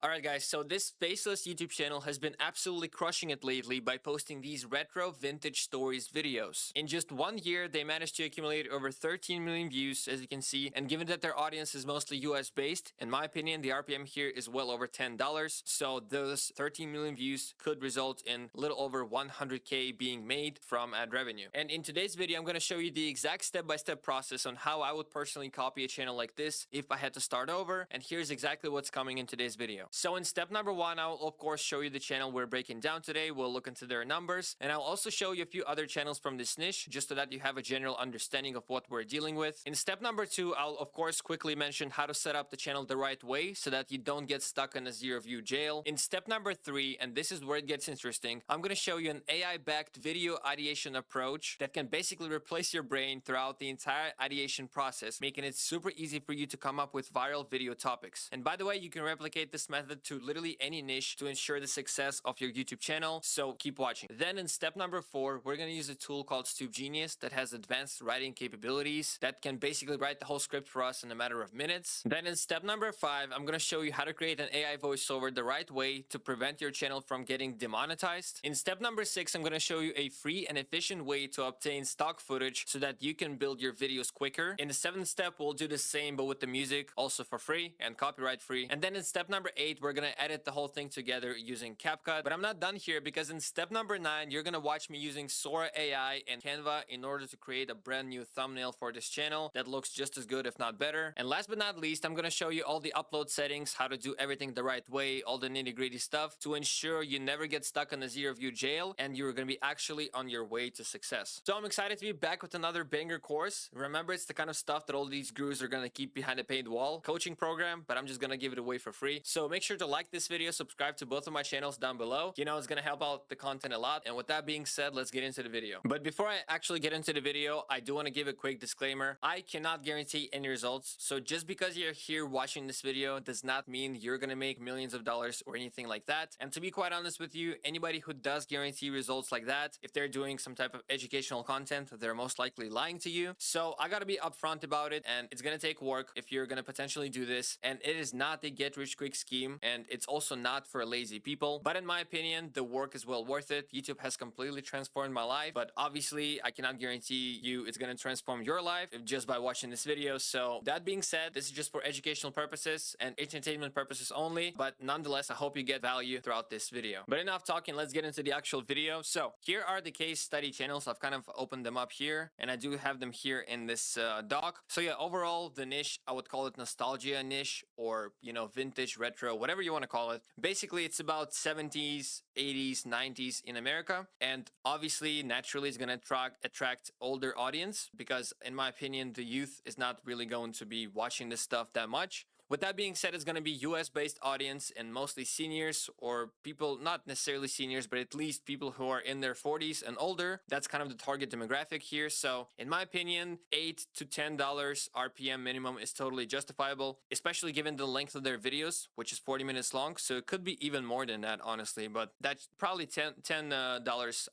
Alright guys, so this faceless YouTube channel has been absolutely crushing it lately by posting these retro vintage stories videos. In just 1 year, they managed to accumulate over 13 million views, as you can see, and given that their audience is mostly US based, in my opinion, the RPM here is well over $10, so those 13 million views could result in a little over 100k being made from ad revenue. And in today's video, I'm going to show you the exact step-by-step process on how I would personally copy a channel like this if I had to start over, and here's exactly what's coming in today's video. So in step number 1, I will of course show you the channel we're breaking down today. We'll look into their numbers, and I'll also show you a few other channels from this niche, just so that you have a general understanding of what we're dealing with. In step number 2, I'll of course quickly mention how to set up the channel the right way so that you don't get stuck in a zero view jail. In step number 3, and this is where it gets interesting, I'm going to show you an AI-backed video ideation approach that can basically replace your brain throughout the entire ideation process, making it super easy for you to come up with viral video topics. And by the way, you can replicate this method to literally any niche to ensure the success of your YouTube channel, so keep watching. Then in step number 4, we're going to use a tool called TubeGenius that has advanced writing capabilities that can basically write the whole script for us in a matter of minutes. Then in step number 5, I'm going to show you how to create an AI voiceover the right way to prevent your channel from getting demonetized. In step number 6, I'm going to show you a free and efficient way to obtain stock footage so that you can build your videos quicker. In the 7th step, we'll do the same but with the music, also for free and copyright free. And then in step number 8, we're going to edit the whole thing together using CapCut. But I'm not done here, because in step number 9, you're going to watch me using Sora AI and Canva in order to create a brand new thumbnail for this channel that looks just as good, if not better. And last but not least, I'm going to show you all the upload settings, how to do everything the right way, all the nitty-gritty stuff to ensure you never get stuck in a zero view jail and you're going to be actually on your way to success. So I'm excited to be back with another banger course. Remember, it's the kind of stuff that all these gurus are going to keep behind a paid wall. Coaching program, but I'm just going to give it away for free. So make sure to like this video, subscribe to both of my channels down below. You know, it's going to help out the content a lot. And with that being said, let's get into the video. But before I actually get into the video, I do want to give a quick disclaimer. I cannot guarantee any results. So just because you're here watching this video does not mean you're going to make millions of dollars or anything like that. And to be quite honest with you, anybody who does guarantee results like that, if they're doing some type of educational content, they're most likely lying to you. So I got to be upfront about it, and it's going to take work if you're going to potentially do this. And it is not a get rich quick scheme, and it's also not for lazy people. But in my opinion, the work is well worth it. YouTube has completely transformed my life, but obviously I cannot guarantee you it's going to transform your life just by watching this video. So that being said, this is just for educational purposes and entertainment purposes only, but nonetheless, I hope you get value throughout this video. But enough talking, let's get into the actual video. So here are the case study channels. I've kind of opened them up here, and I do have them here in this doc. So yeah, overall, the niche, I would call it nostalgia niche, or, you know, vintage, retro, whatever you want to call it. Basically, it's about 70s, 80s, 90s in America, and obviously, naturally, it's going to attract older audience, because in my opinion, the youth is not really going to be watching this stuff that much. With that being said, it's going to be US-based audience and mostly seniors, or people, not necessarily seniors, but at least people who are in their 40s and older. That's kind of the target demographic here. So in my opinion, $8 to $10 RPM minimum is totally justifiable, especially given the length of their videos, which is 40 minutes long. So it could be even more than that, honestly, but that's probably $10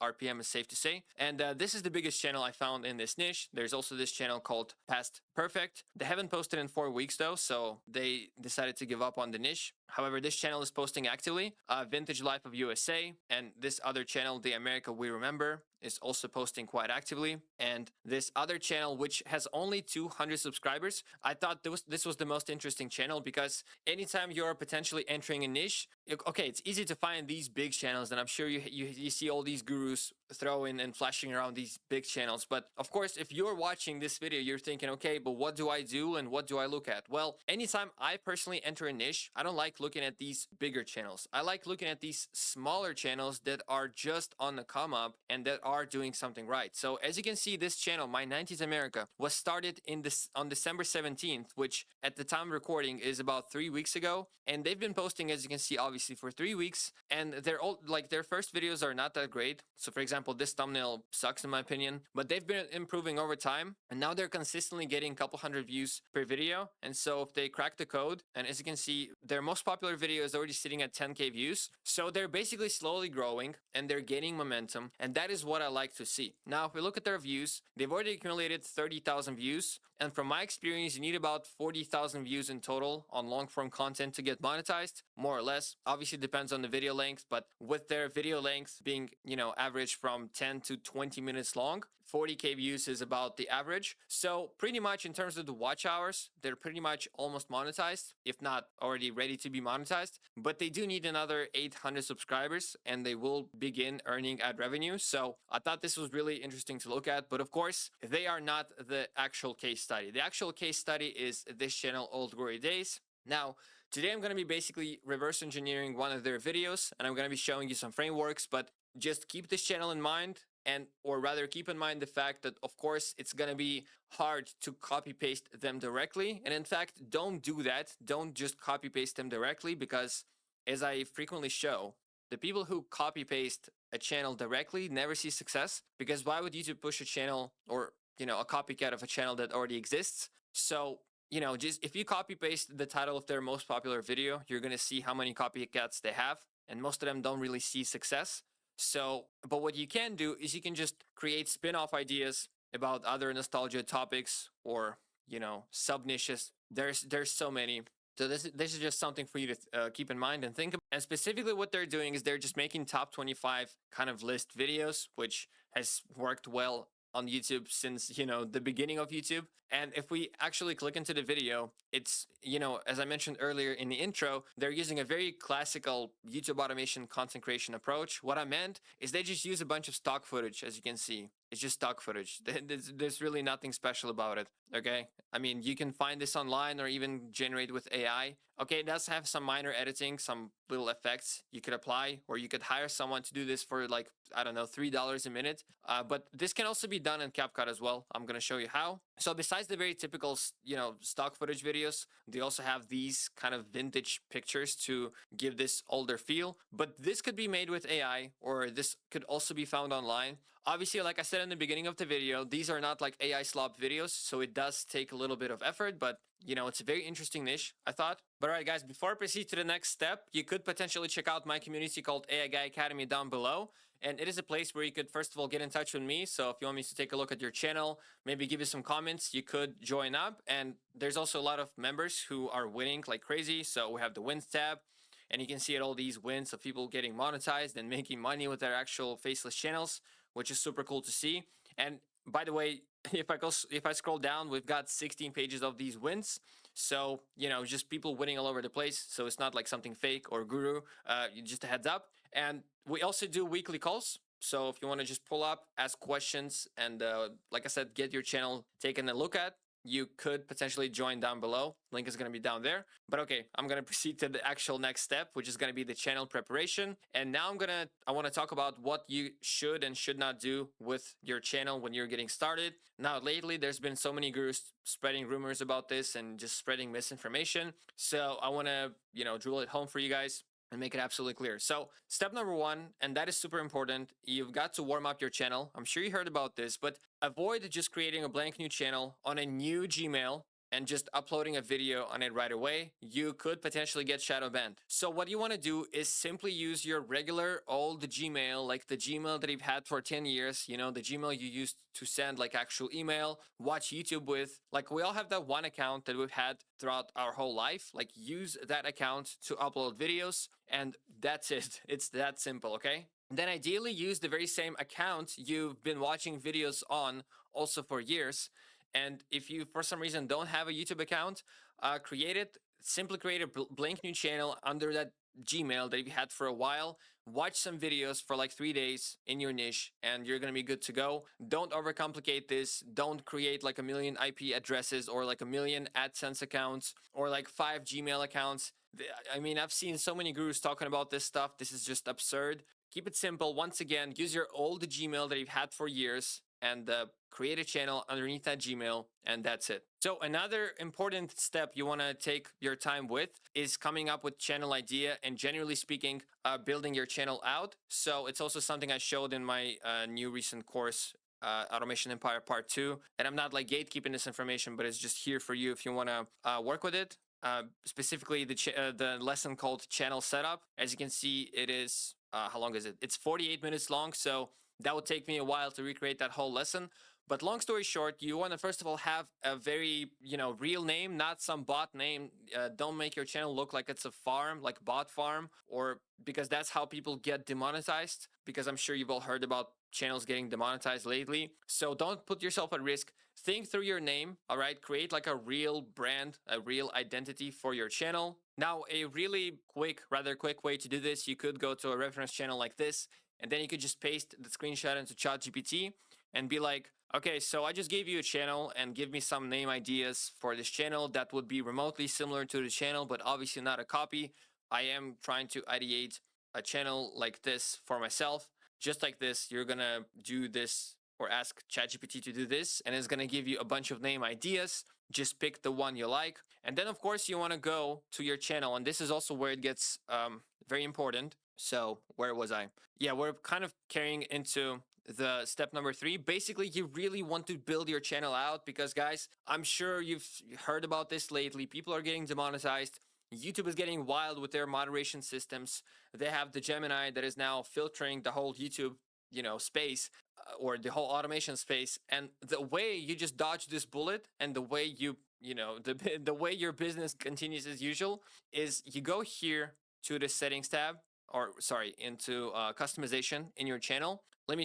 RPM is safe to say. And this is the biggest channel I found in this niche. There's also this channel called Past Perfect. They haven't posted in 4 weeks though, so they decided to give up on the niche. However, this channel is posting actively. Vintage Life of USA, and this other channel, The America We Remember, is also posting quite actively. And this other channel, which has only 200 subscribers, I thought this was the most interesting channel, because anytime you're potentially entering a niche, okay, it's easy to find these big channels, and I'm sure you see all these gurus throwing and flashing around these big channels. But of course, if you're watching this video, you're thinking, okay, but what do I do and what do I look at? Well, anytime I personally enter a niche, I don't like looking at these bigger channels. I like looking at these smaller channels that are just on the come up and that are doing something right. So as you can see, this channel, My 90s America, was started on December 17th, which at the time of recording is about 3 weeks ago. And they've been posting, as you can see, obviously for 3 weeks. And they're all like, their first videos are not that great. So for example, this thumbnail sucks in my opinion, but they've been improving over time. And now they're consistently getting a couple hundred views per video. And so if they crack the code, and as you can see, they're most popular video is already sitting at 10K views. So they're basically slowly growing and they're gaining momentum. And that is what I like to see. Now, if we look at their views, they've already accumulated 30,000 views. And from my experience, you need about 40,000 views in total on long form content to get monetized, more or less. Obviously, it depends on the video length, but with their video length being, average from 10 to 20 minutes long, 40K views is about the average. So pretty much in terms of the watch hours, they're pretty much almost monetized, if not already ready to be monetized. But they do need another 800 subscribers and they will begin earning ad revenue. So I thought this was really interesting to look at. But of course, they are not the actual case study. The actual case study is this channel, Old Glory Days. Now, today I'm going to be basically reverse engineering one of their videos and I'm going to be showing you some frameworks, but just keep this channel in mind. And or rather keep in mind the fact that of course it's going to be hard to copy paste them directly. And in fact, don't do that. Don't just copy paste them directly, because as I frequently show, the people who copy paste a channel directly never see success, because why would YouTube push a channel or, a copycat of a channel that already exists? So, just if you copy paste the title of their most popular video, you're going to see how many copycats they have. And most of them don't really see success. So, but what you can do is you can just create spin-off ideas about other nostalgia topics or, sub niches. There's so many. So this is just something for you to keep in mind and think about. And specifically what they're doing is they're just making top 25 kind of list videos, which has worked well on YouTube since, the beginning of YouTube. And if we actually click into the video, it's, as I mentioned earlier in the intro, they're using a very classical YouTube automation content creation approach. What I meant is they just use a bunch of stock footage, as you can see. It's just stock footage. There's really nothing special about it, okay? I mean, you can find this online or even generate with AI. Okay, it does have some minor editing, some little effects you could apply, or you could hire someone to do this for like, I don't know, $3 a minute. But this can also be done in CapCut as well. I'm gonna show you how. So besides the very typical, stock footage videos, they also have these kind of vintage pictures to give this older feel. But this could be made with AI, or this could also be found online. Obviously, like I said in the beginning of the video, these are not like AI slop videos, so it does take a little bit of effort, but it's a very interesting niche, I thought. But all right, guys, before I proceed to the next step, you could potentially check out my community called AI Guy Academy down below. And it is a place where you could, first of all, get in touch with me. So if you want me to take a look at your channel, maybe give you some comments, you could join up. And there's also a lot of members who are winning like crazy. So we have the wins tab. And you can see all these wins of people getting monetized and making money with their actual faceless channels, which is super cool to see. And by the way, if I scroll down, we've got 16 pages of these wins. So, just people winning all over the place. So it's not like something fake or guru, just a heads up. And we also do weekly calls. So if you want to just pull up, ask questions, and like I said, get your channel taken a look at, you could potentially join down below. Link is going to be down there. But okay, I'm going to proceed to the actual next step, which is going to be the channel preparation. And now I want to talk about what you should and should not do with your channel when you're getting started. Now, lately, there's been so many gurus spreading rumors about this and just spreading misinformation. So I want to, drill it home for you guys and make it absolutely clear. So step number one, and that is super important, you've got to warm up your channel. I'm sure you heard about this, but avoid just creating a blank new channel on a new Gmail and just uploading a video on it right away. You could potentially get shadow banned. So what you want to do is simply use your regular old Gmail, like the Gmail that you've had for 10 years, the Gmail you used to send like actual email, watch YouTube with. Like we all have that one account that we've had throughout our whole life. Like use that account to upload videos, and that's it. It's that simple, okay? Then ideally use the very same account you've been watching videos on also for years. And if you, for some reason, don't have a YouTube account, simply create a blank new channel under that Gmail that you've had for a while. Watch some videos for like 3 days in your niche and you're going to be good to go. Don't overcomplicate this. Don't create like a million IP addresses or like a million AdSense accounts or like 5 Gmail accounts. I mean, I've seen so many gurus talking about this stuff. This is just absurd. Keep it simple. Once again, use your old Gmail that you've had for years and create a channel underneath that Gmail, and that's it. So another important step you want to take your time with is coming up with channel idea and, generally speaking, building your channel out. So it's also something I showed in my new recent course, Automation Empire Part 2. And I'm not like gatekeeping this information, but it's just here for you if you want to work with it. specifically the lesson called channel setup. As you can see, it is how long is it? It's 48 minutes long, so that would take me a while to recreate that whole lesson. But long story short, you want to first of all have a very, real name, not some bot name. Don't make your channel look like it's a farm, like bot farm, or because that's how people get demonetized. Because I'm sure you've all heard about channels getting demonetized lately. So don't put yourself at risk. Think through your name, all right? Create like a real brand, a real identity for your channel. Now, a really rather quick way to do this, you could go to a reference channel like this, and then you could just paste the screenshot into ChatGPT and be like, okay, so I just gave you a channel and give me some name ideas for this channel that would be remotely similar to the channel, but obviously not a copy. I am trying to ideate a channel like this for myself. Just like this, you're gonna do this or ask ChatGPT to do this, and it's gonna give you a bunch of name ideas. Just pick the one you like. And then, of course, you wanna go to your channel, and this is also where it gets very important. So, where was I? Yeah, we're kind of carrying into the step number 3. Basically, you really want to build your channel out because, guys, I'm sure you've heard about this lately. People are getting demonetized. YouTube is getting wild with their moderation systems. They have the Gemini that is now filtering the whole YouTube, space, or the whole automation space. And the way you just dodge this bullet, and the way the way your business continues as usual, is you go here to the settings tab, or sorry, into customization in your channel. Let me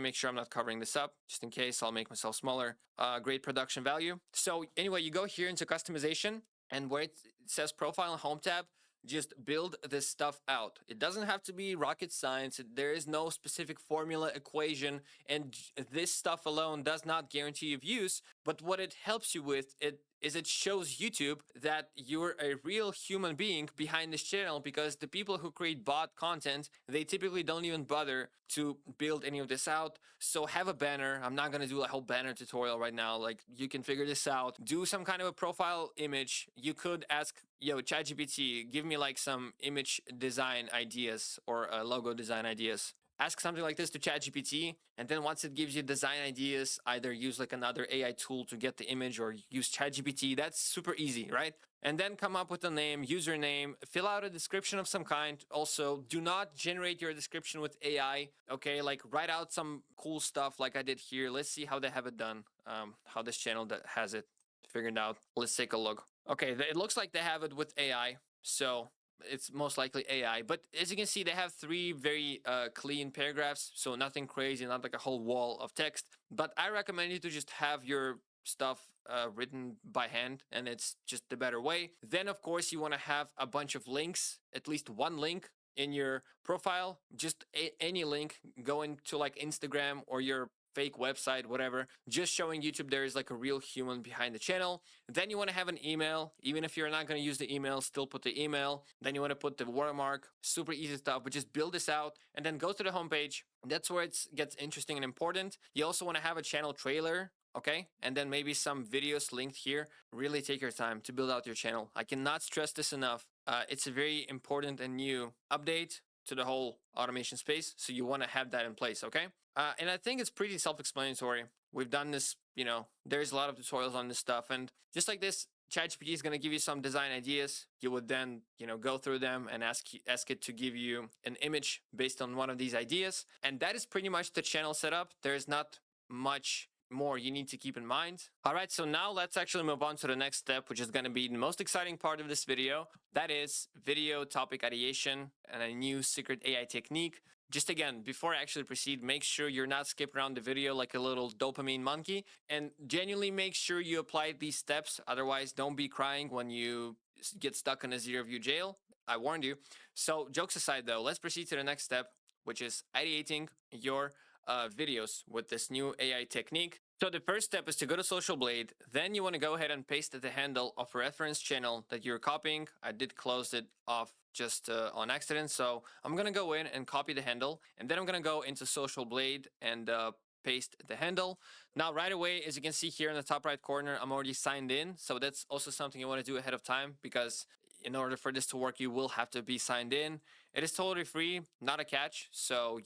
make sure I'm not covering this up, just in case. I'll make myself smaller. Great production value. So anyway, you go here into customization, and where it says profile and home tab, just build this stuff out. It doesn't have to be rocket science. There is no specific formula equation, and this stuff alone does not guarantee you views. But what it helps you with it shows YouTube that you're a real human being behind this channel, because the people who create bot content, they typically don't even bother to build any of this out. So have a banner. I'm not gonna do a whole banner tutorial right now. Like, you can figure this out. Do some kind of a profile image. You could ask, yo, ChatGPT, give me like some image design ideas or logo design ideas. Ask something like this to ChatGPT, and then once it gives you design ideas, either use like another AI tool to get the image or use ChatGPT. That's super easy, right? And then come up with a name, username, fill out a description of some kind. Also, do not generate your description with AI, okay? Like, write out some cool stuff like I did here. Let's see how they have it done, how this channel that has it figured out. Let's take a look. Okay, it looks like they have it with AI, so it's most likely AI. But as you can see, they have 3 very clean paragraphs, so nothing crazy, not like a whole wall of text. But I recommend you to just have your stuff written by hand, and it's just the better way. Then, of course, you want to have a bunch of links, at least one link in your profile, just any link going to like Instagram or your fake website, whatever, just showing YouTube there is like a real human behind the channel. Then you want to have an email. Even if you're not going to use the email, still put the email. Then you want to put the watermark. Super easy stuff, but just build this out and then go to the homepage. That's where it gets interesting and important. You also want to have a channel trailer, okay? And then maybe some videos linked here. Really take your time to build out your channel. I cannot stress this enough. It's a very important and new update to the whole automation space. So you want to have that in place, okay? And I think it's pretty self-explanatory. We've done this, there's a lot of tutorials on this stuff. And just like this, ChatGPT is going to give you some design ideas. You would then, go through them and ask it to give you an image based on one of these ideas. And that is pretty much the channel setup. There's not much more you need to keep in mind. All right, so now let's actually move on to the next step, which is going to be the most exciting part of this video. That is video topic ideation and a new secret AI technique. Just again, before I actually proceed, make sure you're not skipping around the video like a little dopamine monkey, and genuinely make sure you apply these steps. Otherwise, don't be crying when you get stuck in a 0-view jail. I warned you. So jokes aside though, let's proceed to the next step, which is ideating your videos with this new AI technique. So the first step is to go to Social Blade. Then you want to go ahead and paste the handle of a reference channel that you're copying. I did close it off just on accident. So I'm going to go in and copy the handle. And then I'm going to go into Social Blade and paste the handle. Now, right away, as you can see here in the top right corner, I'm already signed in. So that's also something you want to do ahead of time, because in order for this to work, you will have to be signed in. It is totally free, not a catch. So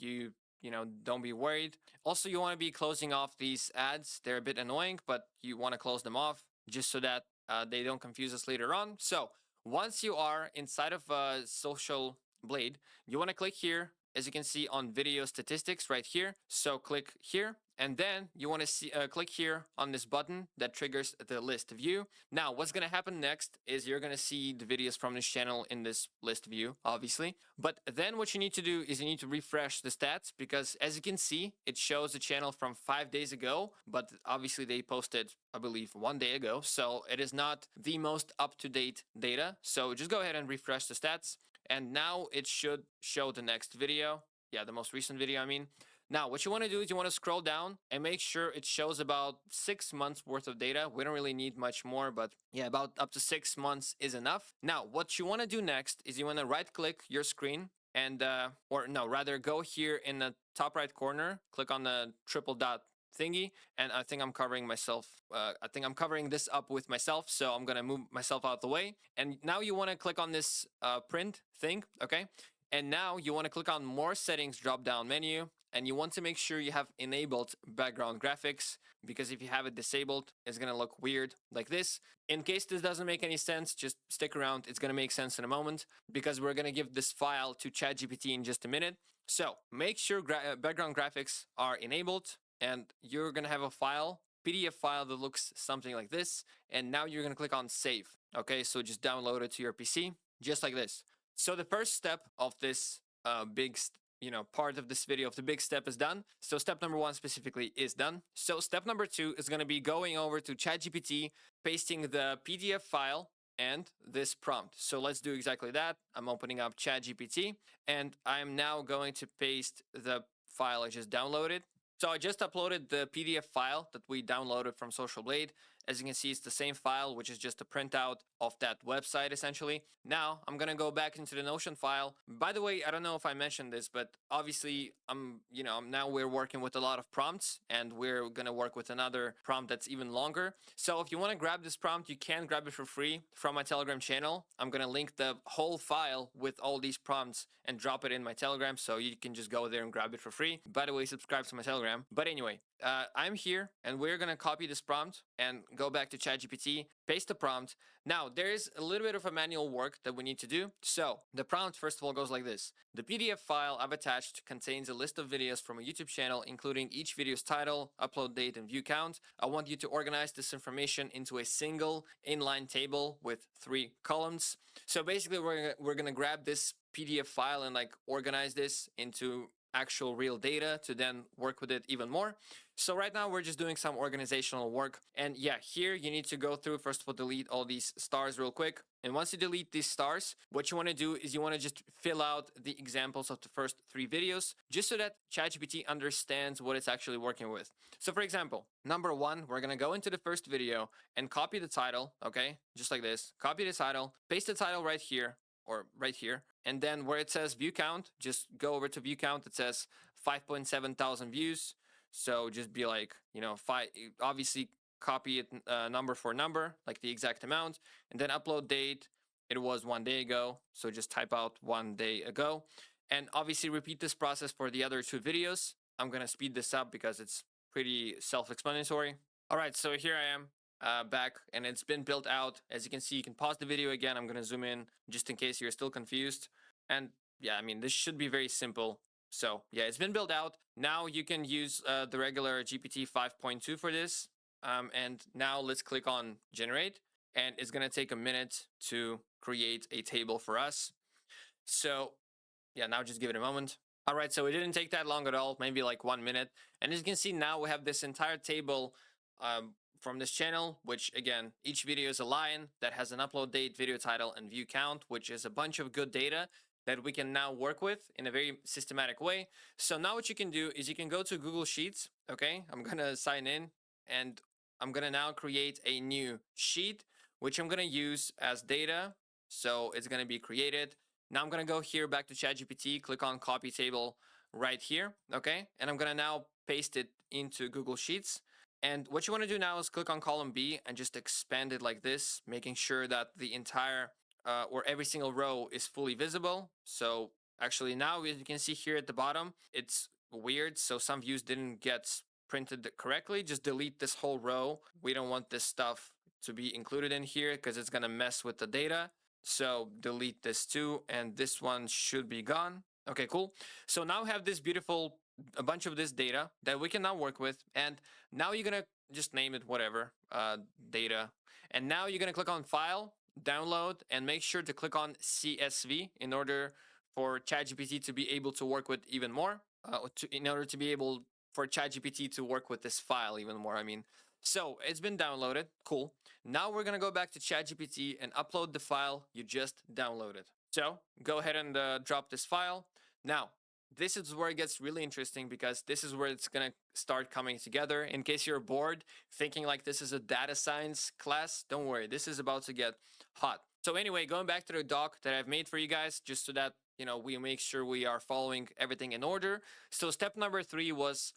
don't be worried. Also, you want to be closing off these ads. They're a bit annoying, but you want to close them off just so that they don't confuse us later on. So once you are inside of Social Blade, you want to click here, as you can see on video statistics right here. So click here, and then you want to see click here on this button that triggers the list view. Now what's going to happen next is you're going to see the videos from this channel in this list view, obviously. But then what you need to do is you need to refresh the stats, because as you can see, it shows the channel from 5 days ago, but obviously they posted, I believe, 1 day ago, so it is not the most up-to-date data. So just go ahead and refresh the stats, and now it should show the next video. Yeah, the most recent video, I mean. Now, what you want to do is you want to scroll down and make sure it shows about 6 months worth of data. We don't really need much more, but yeah, about up to 6 months is enough. Now, what you want to do next is you want to right click your screen and, or no, rather go here in the top right corner, click on the triple dot thingy, and I think I'm covering myself. I think I'm covering this up with myself, so I'm gonna move myself out the way. And now you want to click on this print thing, okay? And now you want to click on more settings drop down menu, and you want to make sure you have enabled background graphics, because if you have it disabled, it's gonna look weird like this. In case this doesn't make any sense, just stick around. It's gonna make sense in a moment, because we're gonna give this file to ChatGPT in just a minute. So make sure background graphics are enabled, and you're gonna have a file, PDF file that looks something like this. And now you're gonna click on save. Okay, so just download it to your PC, just like this. So the first step of this part of this video, of the big step, is done. So step number 1 specifically is done. So step number 2 is going to be going over to ChatGPT, pasting the PDF file and this prompt. So let's do exactly that. I'm opening up ChatGPT, and I'm now going to paste the file I just downloaded. So I just uploaded the PDF file that we downloaded from Social Blade. As you can see, it's the same file, which is just a printout of that website, essentially. Now, I'm gonna go back into the Notion file. By the way, I don't know if I mentioned this, but obviously, now we're working with a lot of prompts, and we're gonna work with another prompt that's even longer. So if you wanna grab this prompt, you can grab it for free from my Telegram channel. I'm gonna link the whole file with all these prompts and drop it in my Telegram, so you can just go there and grab it for free. By the way, subscribe to my Telegram. But anyway, I'm here, and we're gonna copy this prompt and go back to ChatGPT, paste the prompt. Now, there is a little bit of a manual work that we need to do. So the prompt, first of all, goes like this. The PDF file I've attached contains a list of videos from a YouTube channel, including each video's title, upload date, and view count. I want you to organize this information into a single inline table with 3 columns. So basically, we're gonna grab this PDF file and organize this into actual real data to then work with it even more. So right now we're just doing some organizational work. And yeah, here you need to go through, first of all, delete all these stars real quick. And once you delete these stars, what you want to do is you want to just fill out the examples of the first 3 videos, just so that ChatGPT understands what it's actually working with. So for example, number 1, we're going to go into the first video and copy the title, okay? Just like this, copy the title, paste the title right here, or right here. And then where it says view count, just go over to view count. It says 5.7 thousand views. So just be like, obviously copy it number for number, like the exact amount. And then upload date, it was 1 day ago. So just type out 1 day ago. And obviously repeat this process for the other 2 videos. I'm going to speed this up because it's pretty self-explanatory. All right, so here I am. Back, and it's been built out. As you can see, you can pause the video again. I'm gonna zoom in just in case you're still confused. And yeah, I mean, this should be very simple. So yeah, it's been built out. Now you can use the regular GPT 5.2 for this. And now let's click on generate, and it's gonna take a minute to create a table for us. So yeah, now just give it a moment. All right, so it didn't take that long at all, maybe like 1 minute. And as you can see, now we have this entire table from this channel, which again, each video is a line that has an upload date, video title, and view count, which is a bunch of good data that we can now work with in a very systematic way. So now what you can do is you can go to Google Sheets. Okay, I'm gonna sign in, and I'm gonna now create a new sheet, which I'm gonna use as data. So it's gonna be created. Now I'm gonna go here back to ChatGPT, click on copy table right here. Okay, and I'm gonna now paste it into Google Sheets. And what you want to do now is click on column B and just expand it like this, making sure that the entire or every single row is fully visible. So actually now, as you can see here at the bottom, it's weird. So some views didn't get printed correctly. Just delete this whole row. We don't want this stuff to be included in here because it's going to mess with the data. So delete this too, and this one should be gone. Okay, cool. So now we have this beautiful, a bunch of this data that we can now work with. And now you're going to just name it whatever, data. And now you're going to click on File, Download, and make sure to click on CSV in order for ChatGPT to be able to work with even more, in order to be able for ChatGPT to work with this file even more. I mean, so it's been downloaded. Cool. Now we're gonna go back to ChatGPT and upload the file you just downloaded. So go ahead and drop this file. Now, this is where it gets really interesting because this is where it's gonna start coming together. In case you're bored, thinking like this is a data science class, don't worry, this is about to get hot. So anyway, going back to the doc that I've made for you guys, just so that we make sure we are following everything in order. So step number 3 was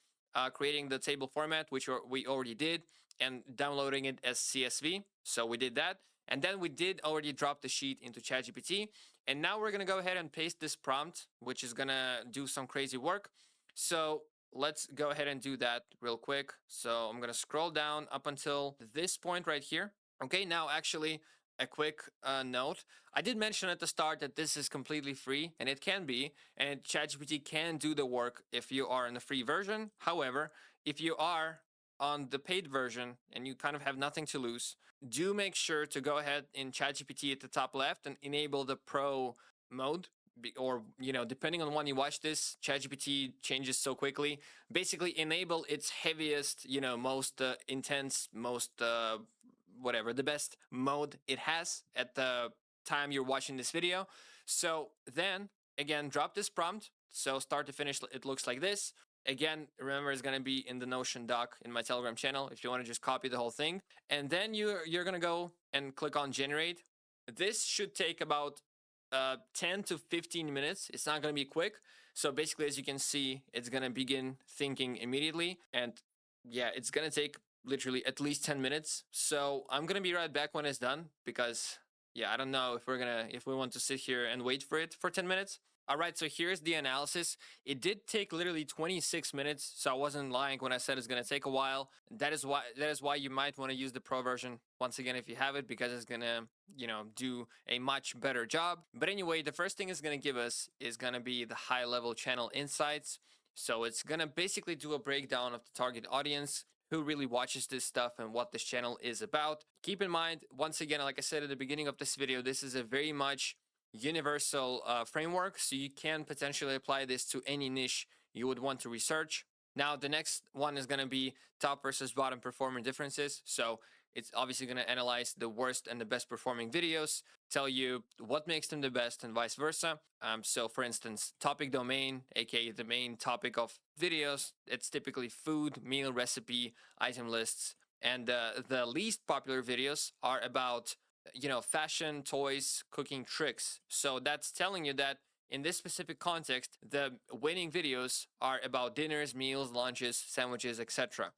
creating the table format, which we already did, and downloading it as CSV. So we did that. And then we did already drop the sheet into ChatGPT. And now we're going to go ahead and paste this prompt, which is going to do some crazy work. So let's go ahead and do that real quick. So I'm going to scroll down up until this point right here. Okay, now actually a quick note. I did mention at the start that this is completely free, and it can be, and ChatGPT can do the work if you are in the free version. However, if you are on the paid version and you kind of have nothing to lose, do make sure to go ahead in ChatGPT at the top left and enable the pro mode. Or, depending on when you watch this, ChatGPT changes so quickly. Basically, enable its heaviest, most intense, most whatever, the best mode it has at the time you're watching this video. So then, again, drop this prompt. So start to finish, it looks like this. Again, remember, it's going to be in the Notion doc in my Telegram channel if you want to just copy the whole thing. And then you're going to go and click on generate. This should take about 10 to 15 minutes. It's not going to be quick. So basically, as you can see, it's going to begin thinking immediately. And yeah, it's going to take literally at least 10 minutes. So I'm going to be right back when it's done because yeah, I don't know if we want to sit here and wait for it for 10 minutes. All right, so here's the analysis. It did take literally 26 minutes, so I wasn't lying when I said it's going to take a while. That is why you might want to use the pro version once again if you have it, because it's going to, do a much better job. But anyway, the first thing it's going to give us is going to be the high-level channel insights. So it's going to basically do a breakdown of the target audience, who really watches this stuff and what this channel is about. Keep in mind, once again, like I said at the beginning of this video, this is a very much universal framework, so you can potentially apply this to any niche you would want to research. Now, the next one is going to be top versus bottom performer differences. So it's obviously going to analyze the worst and the best performing videos, tell you what makes them the best and vice versa. So for instance, topic domain, aka the main topic of videos, it's typically food, meal recipe, item lists. And the least popular videos are about fashion, toys, cooking tricks. So that's telling you that in this specific context, the winning videos are about dinners, meals, lunches, sandwiches, etc.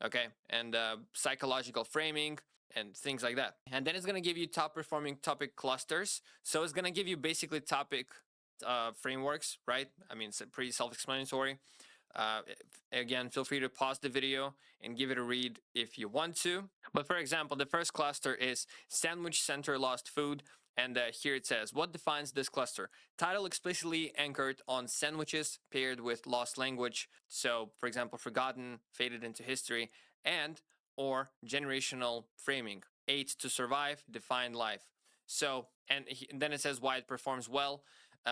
Okay, and psychological framing and things like that. And then it's going to give you top performing topic clusters. So it's going to give you basically topic frameworks, right? I mean, it's pretty self-explanatory. Again, feel free to pause the video and give it a read if you want to. But for example, the first cluster is Sandwich Center Lost Food. And here it says, what defines this cluster? Title explicitly anchored on sandwiches paired with lost language. So, for example, forgotten, faded into history, and or generational framing. 8 to survive, define life. So, and then it says why it performs well.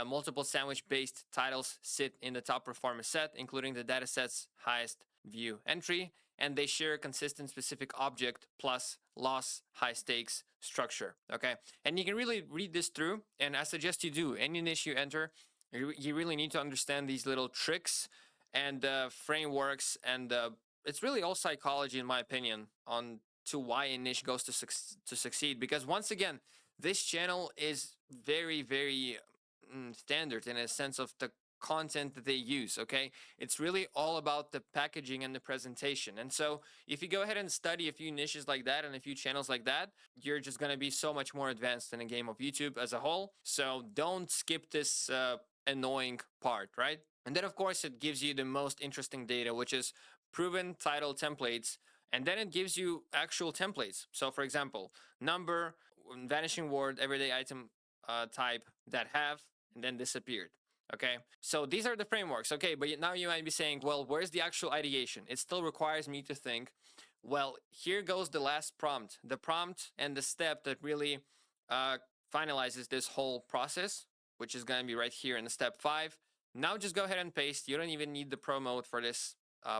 Multiple sandwich-based titles sit in the top performer set, including the dataset's highest view entry, and they share a consistent specific object plus loss, high stakes structure. Okay, and you can really read this through, and I suggest you do. Any niche you enter, you really need to understand these little tricks and frameworks, and it's really all psychology, in my opinion, on to why a niche goes to succeed. Because once again, this channel is very, very standard in a sense of the content that they use. Okay, it's really all about the packaging and the presentation. And so if you go ahead and study a few niches like that and a few channels like that, you're just going to be so much more advanced in the game of YouTube as a whole. So don't skip this annoying part, right? And then of course it gives you the most interesting data, which is proven title templates And then it gives you actual templates. So for example, number, vanishing word, everyday item type that have, and then disappeared. Okay, so these are the frameworks. Okay, but now you might be saying, well, where's the actual ideation? It still requires me to think. Well, here goes the last prompt, the prompt and the step that really uh, finalizes this whole process, which is going to be right here in the step 5. Now just go ahead and paste. You don't even need the pro mode for this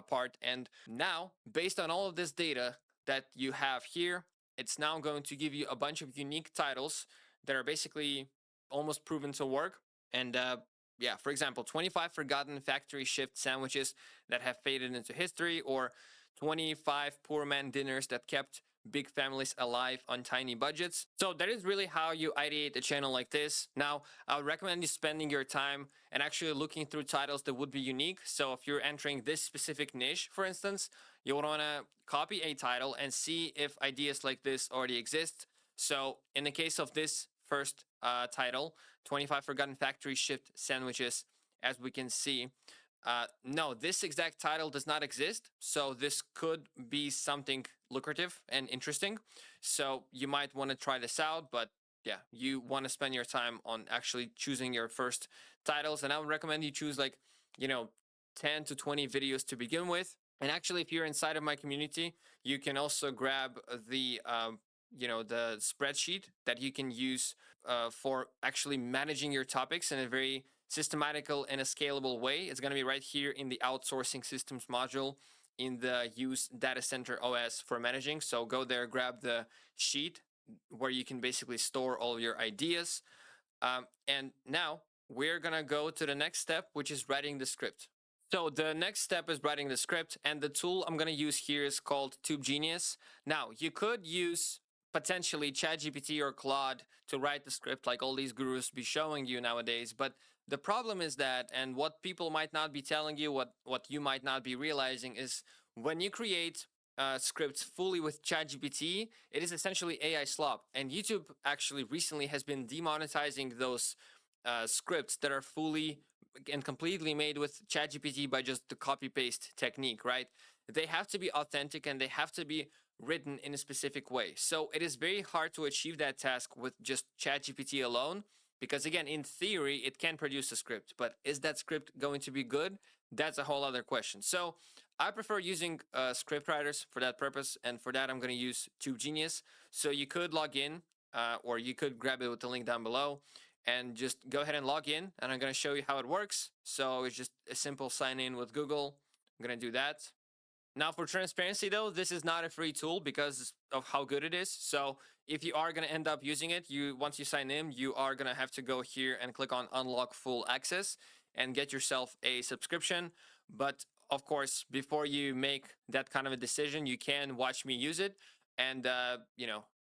part. And now, based on all of this data that you have here, it's now going to give you a bunch of unique titles that are basically almost proven to work. And yeah, for example, 25 forgotten factory shift sandwiches that have faded into history, or 25 poor man dinners that kept big families alive on tiny budgets. So that is really how you ideate a channel like this. Now, I would recommend you spending your time and actually looking through titles that would be unique. So if you're entering this specific niche, for instance, you would want to copy a title and see if ideas like this already exist. So in the case of this first title, 25 forgotten factory shift sandwiches, as we can see, no, this exact title does not exist. So this could be something lucrative and interesting. So you might want to try this out, but yeah, you want to spend your time on actually choosing your first titles. And I would recommend you choose like, 10 to 20 videos to begin with. And actually, if you're inside of my community, you can also grab the spreadsheet that you can use for actually managing your topics in a very systematical and a scalable way. It's going to be right here in the outsourcing systems module in the use data center OS for managing. So go there, grab the sheet where you can basically store all your ideas. And now we're going to go to the next step, which is writing the script. So the next step is writing the script, and the tool I'm going to use here is called TubeGenius. Now, you could use potentially ChatGPT or Claude to write the script like all these gurus be showing you nowadays, but the problem is that, and what people might not be telling you, what you might not be realizing is when you create scripts fully with ChatGPT, it is essentially AI slop. And YouTube actually recently has been demonetizing those scripts that are fully and completely made with ChatGPT by just the copy paste technique, right? They have to be authentic and they have to be written in a specific way. So it is very hard to achieve that task with just ChatGPT alone. Because again, in theory, it can produce a script, but is that script going to be good? That's a whole other question. So I prefer using script writers for that purpose. And for that, I'm going to use TubeGenius. So you could log in or you could grab it with the link down below and just go ahead and log in. And I'm going to show you how it works. So it's just a simple sign in with Google. I'm going to do that. Now, for transparency, though, this is not a free tool because of how good it is. So if you are going to end up using it, once you sign in, you are going to have to go here and click on Unlock Full Access and get yourself a subscription. But of course, before you make that kind of a decision, you can watch me use it and,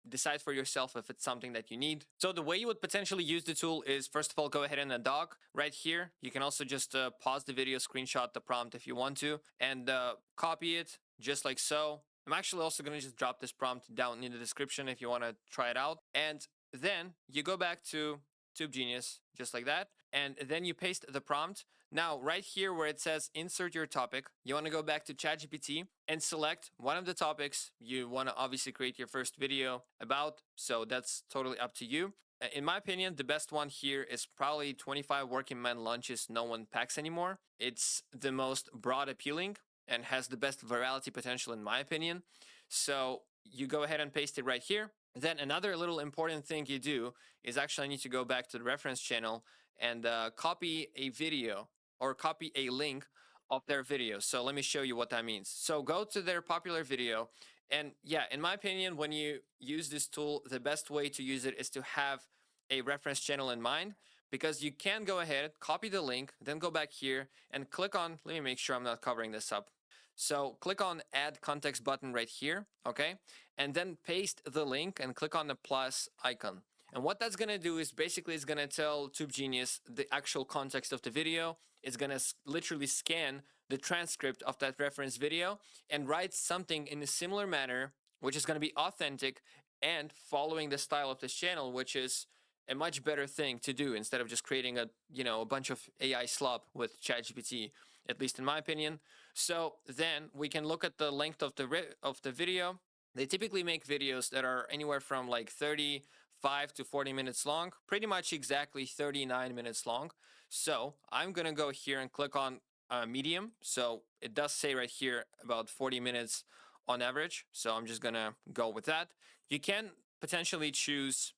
decide for yourself if it's something that you need. So the way you would potentially use the tool is, first of all, go ahead and a doc right here. You can also just pause the video, screenshot the prompt if you want to, and copy it just like so. I'm actually also going to just drop this prompt down in the description if you want to try it out. And then you go back to TubeGenius just like that. And then you paste the prompt. Now, right here where it says insert your topic, you want to go back to ChatGPT and select one of the topics you want to obviously create your first video about. So that's totally up to you. In my opinion, the best one here is probably 25 working man lunches no one packs anymore. It's the most broad appealing and has the best virality potential in my opinion. So you go ahead and paste it right here. Then another little important thing you do is actually I need to go back to the reference channel and copy a video or copy a link of their video. So let me show you what that means. So go to their popular video. And yeah, in my opinion, when you use this tool, the best way to use it is to have a reference channel in mind, because you can go ahead, copy the link, then go back here and click on, let me make sure I'm not covering this up. So click on add context button right here, okay? And then paste the link and click on the plus icon. And what that's going to do is basically it's going to tell TubeGenius the actual context of the video. It's going to literally scan the transcript of that reference video and write something in a similar manner, which is going to be authentic and following the style of this channel, which is a much better thing to do instead of just creating a bunch of AI slop with ChatGPT. at least in my opinion. So then we can look at the length of the video. They typically make videos that are anywhere from like 35 to 40 minutes long, pretty much exactly 39 minutes long. So I'm gonna go here and click on medium. So it does say right here about 40 minutes on average. So I'm just gonna go with that. You can potentially choose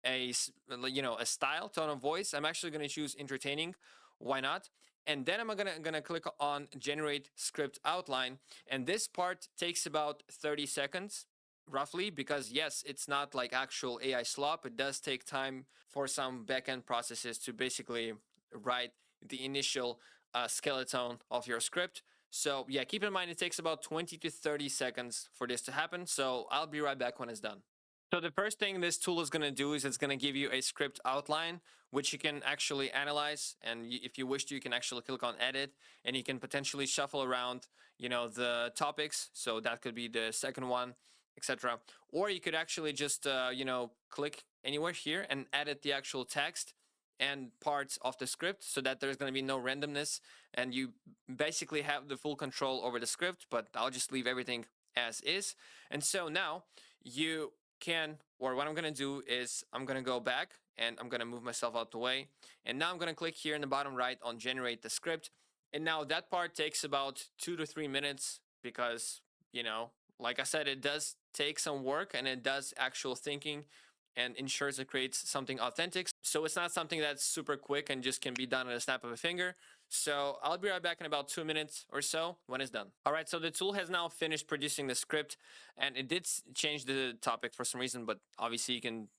a a style, tone of voice. I'm actually gonna choose entertaining. Why not? And then I'm gonna click on generate script outline, and this part takes about 30 seconds roughly, because yes, it's not like actual AI slop. It does take time for some backend processes to basically write the initial skeleton of your script. So yeah, keep in mind it takes about 20 to 30 seconds for this to happen. So I'll be right back when it's done. So the first thing this tool is going to do is it's going to give you a script outline, which you can actually analyze. And if you wish to, you can actually click on edit, and you can potentially shuffle around, the topics. So that could be the second one, etc. Or you could actually just, click anywhere here and edit the actual text and parts of the script, so that there's going to be no randomness and you basically have the full control over the script. But I'll just leave everything as is. And so now you can, or what I'm going to do is I'm going to go back and I'm going to move myself out the way. And now I'm going to click here in the bottom right on generate the script. And now that part takes about 2 to 3 minutes because, like I said, it does take some work and it does actual thinking and ensures it creates something authentic. So it's not something that's super quick and just can be done at a snap of a finger. So I'll be right back in about 2 minutes or so when it's done. All right, so the tool has now finished producing the script, and it did change the topic for some reason, but obviously you can,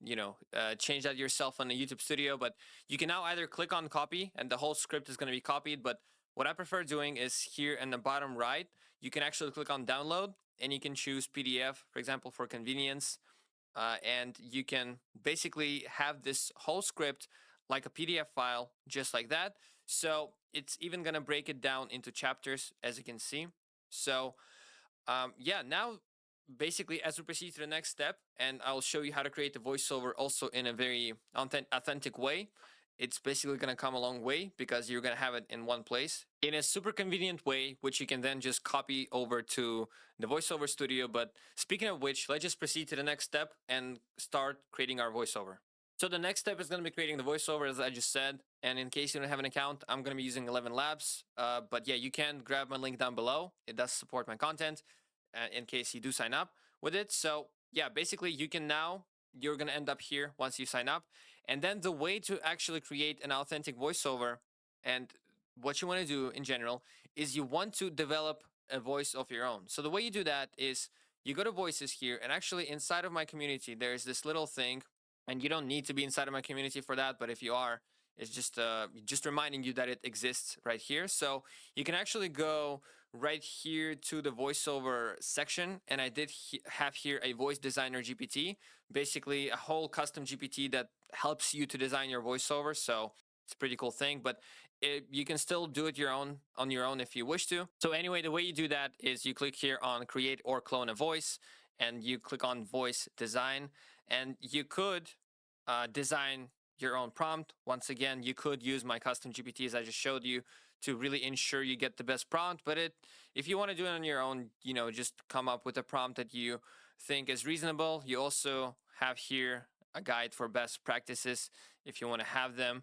change that yourself on the YouTube Studio. But you can now either click on copy and the whole script is going to be copied. But what I prefer doing is here in the bottom right, you can actually click on download and you can choose PDF, for example, for convenience. And you can basically have this whole script like a PDF file, just like that. So it's even going to break it down into chapters, as you can see. So yeah, now basically as we proceed to the next step, and I'll show you how to create the voiceover also in a very authentic way. It's basically going to come a long way because you're going to have it in one place in a super convenient way, which you can then just copy over to the voiceover studio. But speaking of which, let's just proceed to the next step and start creating our voiceover. So the next step is going to be creating the voiceover, as I just said. And in case you don't have an account, I'm going to be using 11 Labs. But yeah, you can grab my link down below. It does support my content in case you do sign up with it. So yeah, basically you're going to end up here once you sign up. And then the way to actually create an authentic voiceover, and what you want to do in general, is you want to develop a voice of your own. So the way you do that is you go to voices here, and actually inside of my community, there's this little thing, and you don't need to be inside of my community for that. But if you are, it's just reminding you that it exists right here. So you can actually go right here to the voiceover section, and I did have here a voice designer GPT, basically a whole custom GPT that helps you to design your voiceover. So it's a pretty cool thing, but you can still do it on your own if you wish to. So anyway, the way you do that is you click here on create or clone a voice, and you click on voice design, and you could design your own prompt. Once again, you could use my custom GPT as I just showed you to really ensure you get the best prompt. But if you want to do it on your own, just come up with a prompt that you think is reasonable. You also have here a guide for best practices if you want to have them,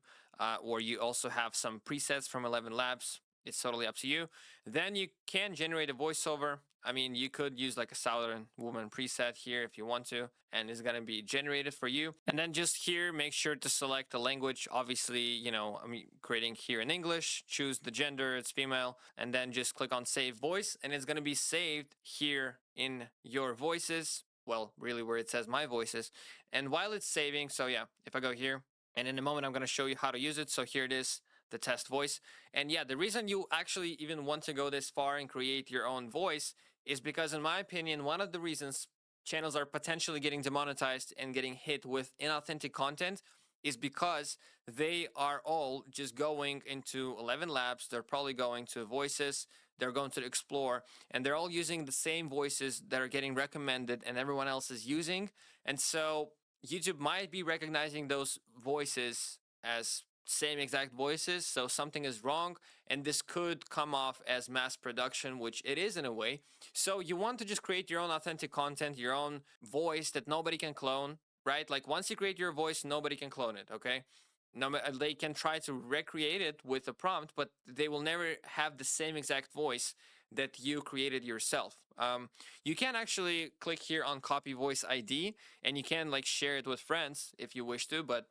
or you also have some presets from 11 Labs. It's totally up to you. Then you can generate a voiceover. I mean, you could use like a Southern Woman preset here if you want to, and it's going to be generated for you. And then just here, make sure to select the language. Obviously, I'm creating here in English, choose the gender, it's female, and then just click on save voice, and it's going to be saved here in your voices. Well, really where it says my voices. And while it's saving, so yeah, if I go here, and in a moment, I'm going to show you how to use it. So here it is, the test voice. And yeah, the reason you actually even want to go this far and create your own voice is because, in my opinion, one of the reasons channels are potentially getting demonetized and getting hit with inauthentic content is because they are all just going into 11 Labs. They're probably going to voices. They're going to explore, and they're all using the same voices that are getting recommended and everyone else is using. And so YouTube might be recognizing those voices as same exact voices, so something is wrong, and this could come off as mass production, which it is in a way. So you want to just create your own authentic content, your own voice that nobody can clone, right? Like once you create your voice, nobody can clone it, okay? No, they can try to recreate it with a prompt, but they will never have the same exact voice that you created yourself. You can actually click here on copy voice ID, and you can like share it with friends if you wish to, but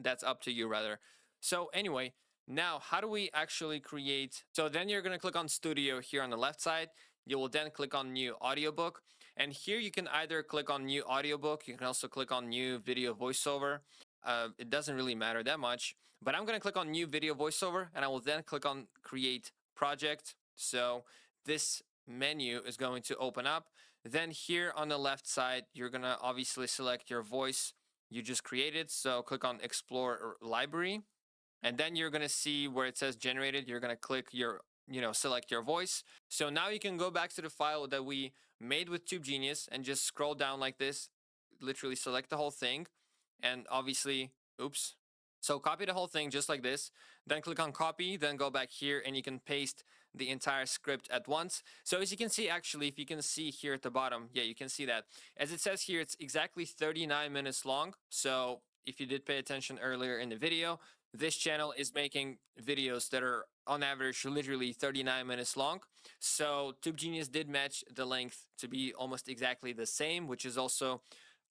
that's up to you rather. So anyway, now how do we actually create? So then you're going to click on studio here on the left side. You will then click on new audiobook. And here you can either click on new audiobook. You can also click on new video voiceover. It doesn't really matter that much, but I'm going to click on new video voiceover, and I will then click on create project. So this menu is going to open up. Then here on the left side, you're going to obviously select your voice you just created. So click on explore library, and then you're going to see where it says generated. You're going to click your, select your voice. So now you can go back to the file that we made with TubeGenius and just scroll down like this, literally select the whole thing. And obviously, oops. So copy the whole thing just like this, then click on copy, then go back here and you can paste the entire script at once. So as you can see, actually, if you can see here at the bottom, yeah, you can see that. As it says here, it's exactly 39 minutes long. So if you did pay attention earlier in the video, this channel is making videos that are on average literally 39 minutes long. So TubeGenius did match the length to be almost exactly the same, which is also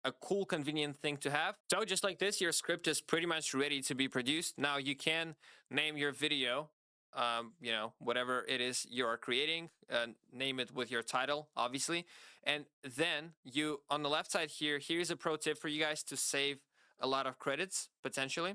a cool, convenient thing to have. So just like this, your script is pretty much ready to be produced. Now you can name your video, whatever it is you are creating, name it with your title, obviously. And then you, on the left side here, here's a pro tip for you guys to save a lot of credits, potentially.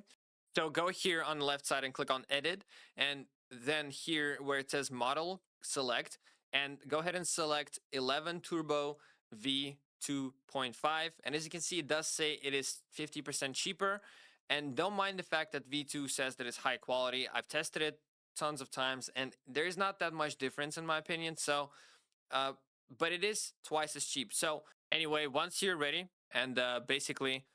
So go here on the left side and click on edit. And then here where it says model, select, and go ahead and select 11 Turbo V 2.5, and as you can see, it does say it is 50% cheaper. And don't mind the fact that V2 says that it's high quality. I've tested it tons of times and there's not that much difference in my opinion. So but it is twice as cheap. So anyway, once you're ready and basically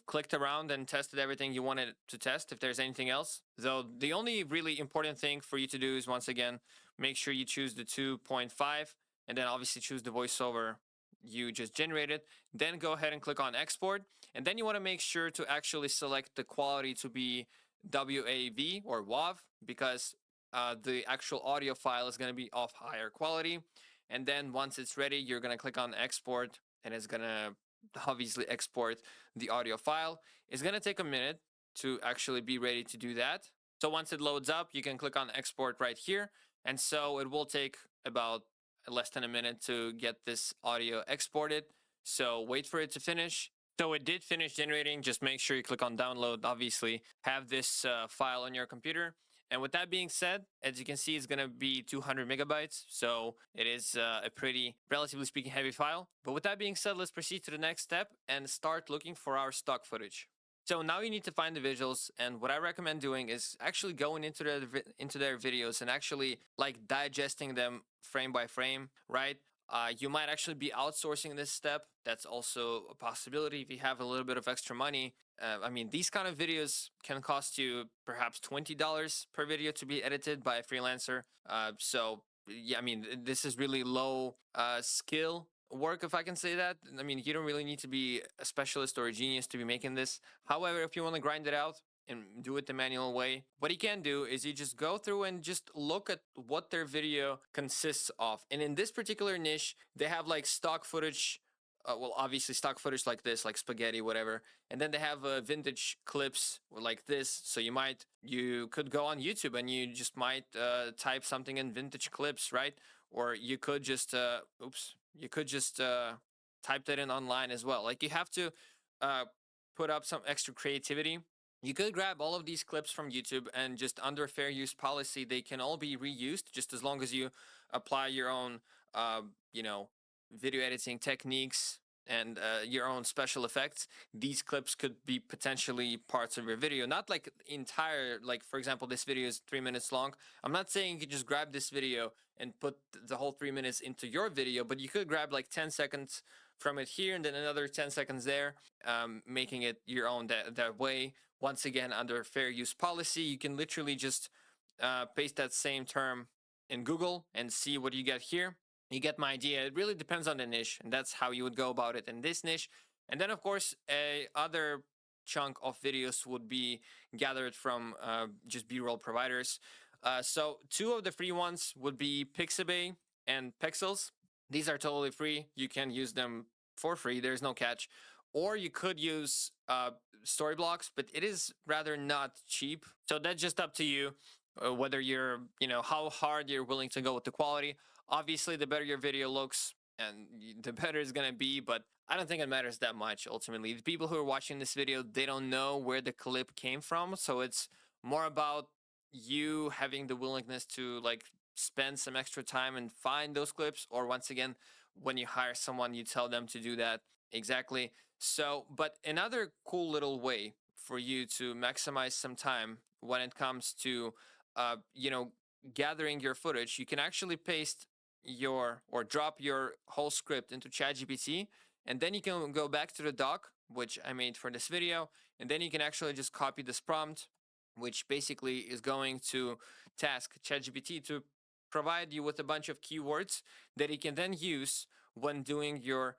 clicked around and tested everything you wanted to test, if there's anything else, though the only really important thing for you to do is, once again, make sure you choose the 2.5 and then obviously choose the voiceover you just generated. Then go ahead and click on export, and then you want to make sure to actually select the quality to be WAV or WAV, because the actual audio file is going to be of higher quality. And then once it's ready, you're going to click on export, and it's going to obviously export the audio file. It's going to take a minute to actually be ready to do that. So once it loads up, you can click on export right here, and so it will take about less than a minute to get this audio exported. So wait for it to finish. So it did finish generating. Just make sure you click on download, obviously, have this file on your computer. And with that being said, as you can see, it's going to be 200 megabytes. So it is a pretty, relatively speaking, heavy file. But with that being said, let's proceed to the next step and start looking for our stock footage. So now you need to find the visuals, and what I recommend doing is actually going into their videos and actually like digesting them frame by frame, right? You might actually be outsourcing this step. That's also a possibility if you have a little bit of extra money. I mean, these kind of videos can cost you perhaps $20 per video to be edited by a freelancer. So yeah, I mean, this is really low skill work, if I can say that. I mean, you don't really need to be a specialist or a genius to be making this. However, if you want to grind it out and do it the manual way, what you can do is you just go through and just look at what their video consists of. And in this particular niche, they have like stock footage. Well, obviously stock footage like this, like spaghetti, whatever. And then they have vintage clips like this. So you could go on YouTube and you just might type something in vintage clips, right? Or you could just, type that in online as well. Like you have to put up some extra creativity. You could grab all of these clips from YouTube and just under fair use policy, they can all be reused just as long as you apply your own, video editing techniques and your own special effects. These clips could be potentially parts of your video, not like entire, like for example, this video is 3 minutes long. I'm not saying you could just grab this video and put the whole 3 minutes into your video, but you could grab like 10 seconds from it here and then another 10 seconds there, making it your own that way. once again, under fair use policy, you can literally just paste that same term in Google and see what you get here. You get my idea. It really depends on the niche, and that's how you would go about it in this niche. And then, of course, a other chunk of videos would be gathered from just B-roll providers. So two of the free ones would be Pixabay and Pixels. These are totally free. You can use them for free. There's no catch. Or you could use Storyblocks, but it is rather not cheap. So that's just up to you, whether you're, how hard you're willing to go with the quality. Obviously, the better your video looks, and the better it's gonna be, but I don't think it matters that much ultimately. The people who are watching this video, they don't know where the clip came from, so it's more about you having the willingness to like spend some extra time and find those clips, or once again, when you hire someone, you tell them to do that. Exactly. So, but another cool little way for you to maximize some time when it comes to, uh, you know, gathering your footage, you can actually paste your or drop your whole script into ChatGPT, and then you can go back to the doc, which I made for this video, and then you can actually just copy this prompt, which basically is going to task ChatGPT to provide you with a bunch of keywords that you can then use when doing your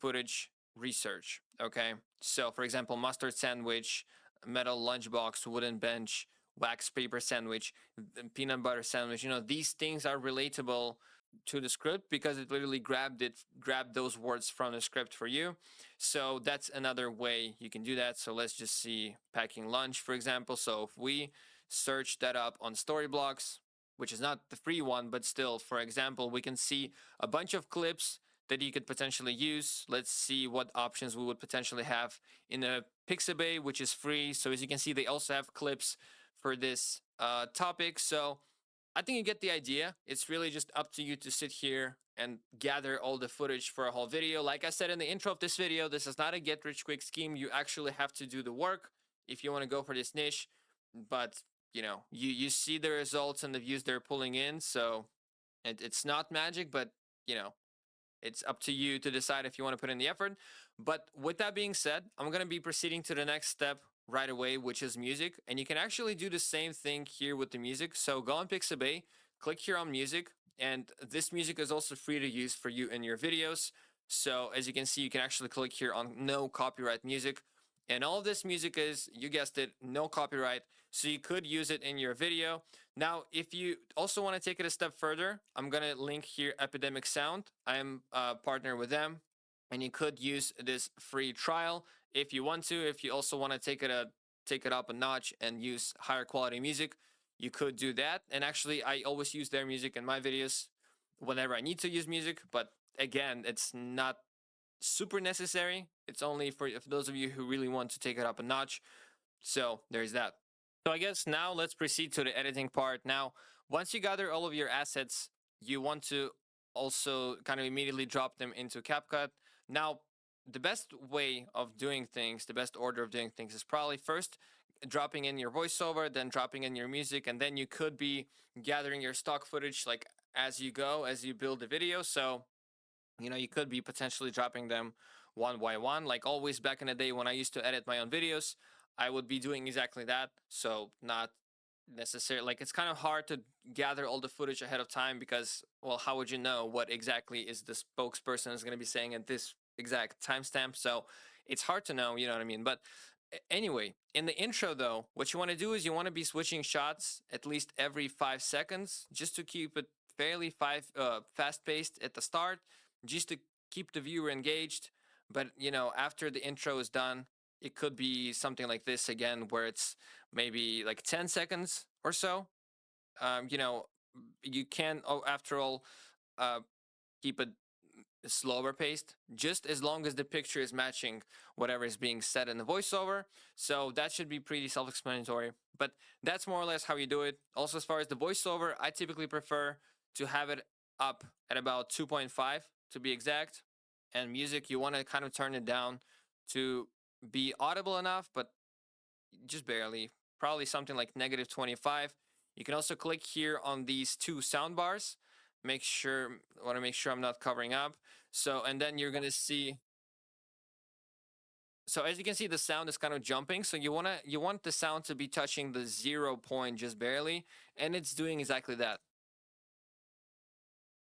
footage research. Okay, so for example, mustard sandwich, metal lunchbox, wooden bench, wax paper sandwich, peanut butter sandwich. These things are relatable to the script because it literally grabbed those words from the script for you. So that's another way you can do that. So let's just see packing lunch, for example. So if we search that up on Storyblocks, which is not the free one, but still, for example, we can see a bunch of clips that you could potentially use. Let's see what options we would potentially have in a Pixabay, which is free. So as you can see, they also have clips for this topic. So I think you get the idea. It's really just up to you to sit here and gather all the footage for a whole video. Like I said in the intro of this video, this is not a get rich quick scheme. You actually have to do the work if you want to go for this niche. But you see the results and the views they're pulling in. So it's not magic, but you know, it's up to you to decide if you want to put in the effort. But with that being said, I'm going to be proceeding to the next step right away, which is music. And you can actually do the same thing here with the music. So go on Pixabay, click here on music, and this music is also free to use for you in your videos. So as you can see, you can actually click here on no copyright music. And all of this music is, you guessed it, no copyright. So you could use it in your video. Now, if you also want to take it a step further, I'm going to link here Epidemic Sound. I'm a partner with them, and you could use this free trial if you want to. If you also want to take it up a notch and use higher quality music, you could do that. And actually, I always use their music in my videos whenever I need to use music. But again, it's not super necessary. It's only for those of you who really want to take it up a notch. So there's that. So I guess now let's proceed to the editing part. Now, once you gather all of your assets, you want to also kind of immediately drop them into CapCut. Now, the best way of doing things, the best order of doing things is probably first dropping in your voiceover, then dropping in your music, and then you could be gathering your stock footage like as you go, as you build the video. So you could be potentially dropping them one by one. Like always back in the day when I used to edit my own videos, I would be doing exactly that. So not necessarily, like, it's kind of hard to gather all the footage ahead of time because, well, how would you know what exactly is the spokesperson is going to be saying at this exact timestamp? So it's hard to know, you know what I mean? But anyway, in the intro though, what you want to do is you want to be switching shots at least every 5 seconds just to keep it fairly fast paced at the start, just to keep the viewer engaged. But after the intro is done, it could be something like this again, where it's maybe like 10 seconds or so. You know, you can, after all, uh, keep it slower paced, just as long as the picture is matching whatever is being said in the voiceover. So that should be pretty self-explanatory. But that's more or less how you do it. Also, as far as the voiceover, I typically prefer to have it up at about 2.5 to be exact. And music, you want to kind of turn it down to be audible enough, but just barely. Probably something like -25. You can also click here on these two sound bars. Want to make sure I'm not covering up. So, and then you're going to see, So as you can see, the sound is kind of jumping. So you want the sound to be touching the 0 point just barely, and it's doing exactly that.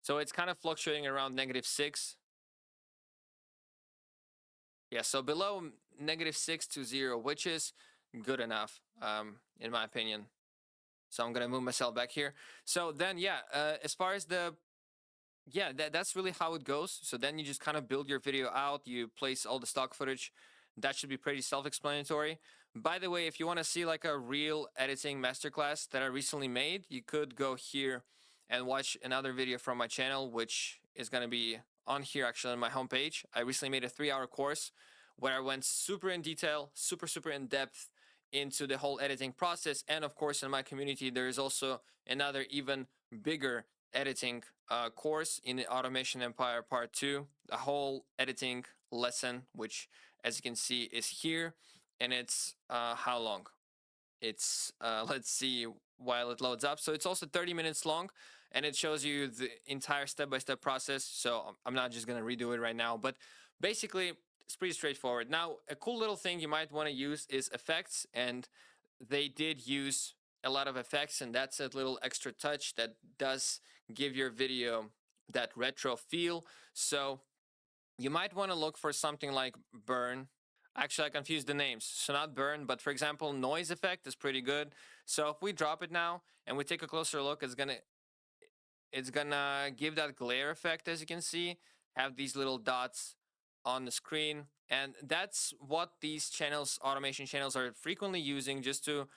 So it's kind of fluctuating around -6. Yeah, so below -6 to 0, which is good enough, in my opinion. So I'm gonna move myself back here. So then, yeah, as far as the yeah, that's really how it goes. So then you just kind of build your video out, you place all the stock footage. That should be pretty self-explanatory. By the way, if you want to see like a real editing masterclass that I recently made, you could go here and watch another video from my channel, which is going to be on here actually on my homepage. I recently made a 3-hour course where I went super in detail, super in depth into the whole editing process. And of course, in my community, there is also another even bigger editing course in the Automation Empire Part 2, a whole editing lesson, which as you can see is here. And it's how long? It's let's see while it loads up. So it's also 30 minutes long, and it shows you the entire step-by-step process. So I'm not just gonna redo it right now, but basically it's pretty straightforward. Now, a cool little thing you might want to use is effects, and they did use a lot of effects, and that's a little extra touch that does give your video that retro feel. So you might want to look for something like burn. Actually, I confused the names. So not burn, but for example, noise effect is pretty good. So if we drop it now and we take a closer look, it's gonna give that glare effect, as you can see, have these little dots on the screen. And that's what these channels, automation channels, are frequently using, just to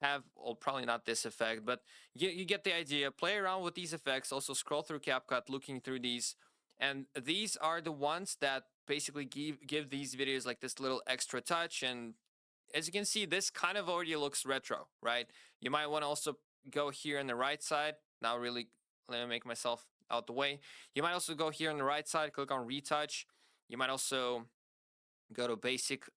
have, well, probably not this effect, but you get the idea. Play around with these effects, also scroll through CapCut, looking through these. And these are the ones that basically give these videos like this little extra touch. And as you can see, this kind of already looks retro, right? You might want to also go here on the right side. Now really, let me make myself out the way. You might also go here on the right side, click on retouch. You might also go to basic,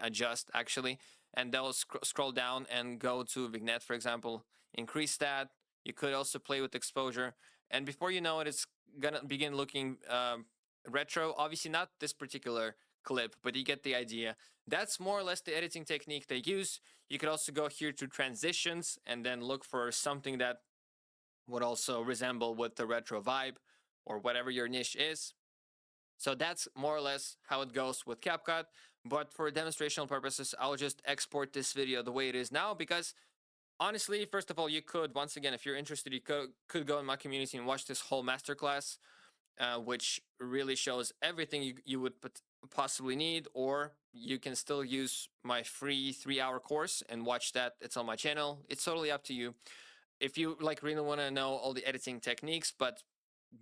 adjust actually, and that will scroll down and go to vignette, for example, increase that. You could also play with exposure, and before you know it, it's gonna begin looking retro. Obviously not this particular clip, but you get the idea. That's more or less the editing technique they use. You could also go here to transitions and then look for something that would also resemble with the retro vibe or whatever your niche is. So that's more or less how it goes with CapCut. But for demonstrational purposes, I'll just export this video the way it is now, because honestly, first of all, you could, once again, if you're interested, you could go in my community and watch this whole masterclass, which really shows everything you would possibly need. Or you can still use my free 3-hour course and watch that. It's on my channel. It's totally up to you if you like really want to know all the editing techniques. But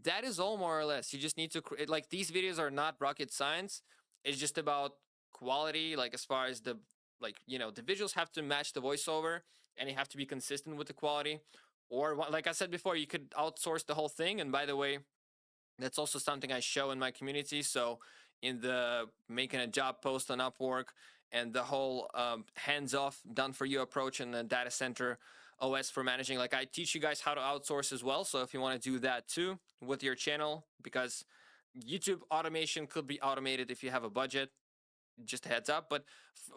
that is all more or less. You just need to like, these videos are not rocket science. It's just about quality, like as far as the, like, the visuals have to match the voiceover, and you have to be consistent with the quality. Or like I said before, you could outsource the whole thing. And by the way, that's also something I show in my community. So in the making a job post on Upwork, and the whole hands-off, done-for-you approach in the data center OS for managing, like, I teach you guys how to outsource as well. So if you want to do that too with your channel, because YouTube automation could be automated if you have a budget, just a heads up. But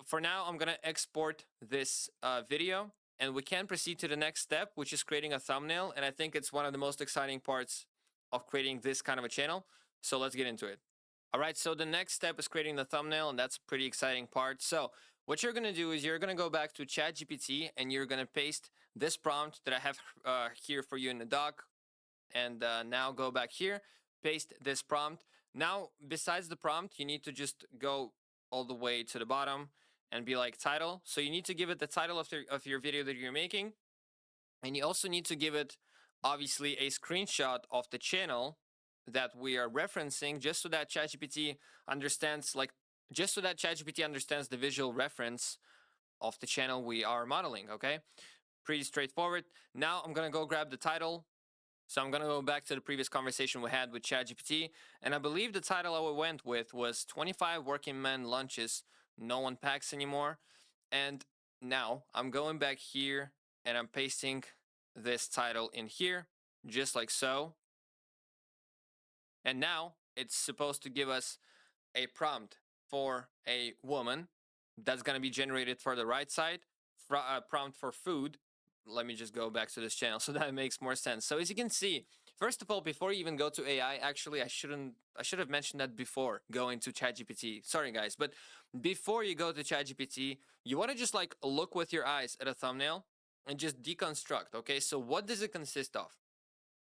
for now, I'm gonna export this video, and we can proceed to the next step, which is creating a thumbnail. And I think it's one of the most exciting parts of creating this kind of a channel. So let's get into it. All right, so the next step is creating the thumbnail, and that's a pretty exciting part. So what you're gonna do is you're gonna go back to ChatGPT, and you're gonna paste this prompt that I have here for you in the doc. And now go back here, paste this prompt. Now, besides the prompt, you need to just go all the way to the bottom and be like title. So you need to give it the title of your video that you're making. And you also need to give it, obviously, a screenshot of the channel that we are referencing, just so that ChatGPT understands, the visual reference of the channel we are modeling, okay? Pretty straightforward. Now I'm gonna go grab the title. So I'm gonna go back to the previous conversation we had with ChatGPT, and I believe the title I went with was 25 Working Men Lunches No One Packs Anymore. And now I'm going back here and I'm pasting this title in here, just like so. And now it's supposed to give us a prompt for a woman that's going to be generated for the right side, prompt for food. Let me just go back to this channel so that makes more sense. So as you can see, first of all, before you even go to AI, actually I should have mentioned that before going to ChatGPT. Sorry guys, but before you go to ChatGPT, you want to just like look with your eyes at a thumbnail and just deconstruct. Okay, so what does it consist of?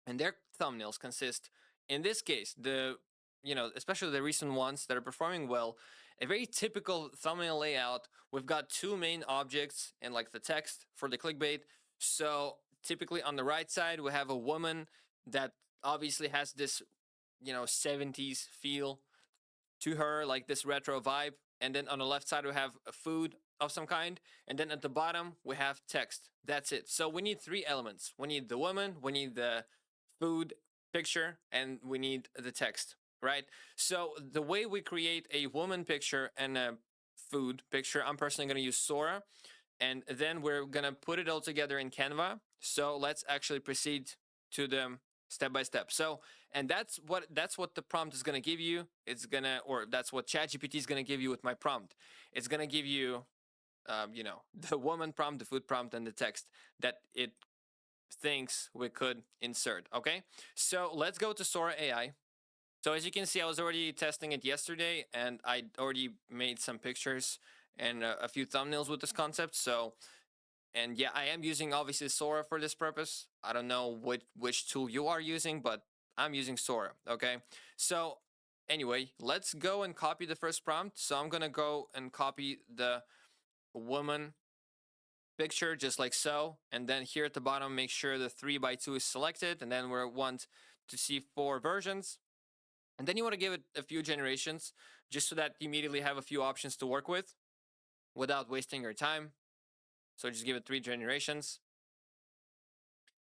And their thumbnails consist, in this case, especially the recent ones that are performing well, a very typical thumbnail layout. We've got two main objects and like the text for the clickbait. So typically on the right side, we have a woman that obviously has this, 70s feel to her, like this retro vibe. And then on the left side, we have a food of some kind. And then at the bottom, we have text. That's it. So we need three elements. We need the woman, we need the food picture, and we need the text, right? So the way we create a woman picture and a food picture, I'm personally going to use Sora, and then we're going to put it all together in Canva. So let's actually proceed to the step by step. So, and that's what the prompt is going to give you. It's going to, or that's what ChatGPT is going to give you with my prompt. It's going to give you, the woman prompt, the food prompt, and the text that it thinks we could insert. Okay, so let's go to Sora AI. So as you can see, I was already testing it yesterday, and I already made some pictures and a few thumbnails with this concept. So, and yeah, I am using obviously Sora for this purpose. I don't know which tool you are using, but I'm using Sora. Okay, so anyway, let's go and copy the first prompt. So I'm gonna go and copy the woman picture just like so, and then here at the bottom make sure the 3x2 is selected, and then we want to see 4 versions, and then you want to give it a few generations just so that you immediately have a few options to work with without wasting your time. So just give it 3 generations,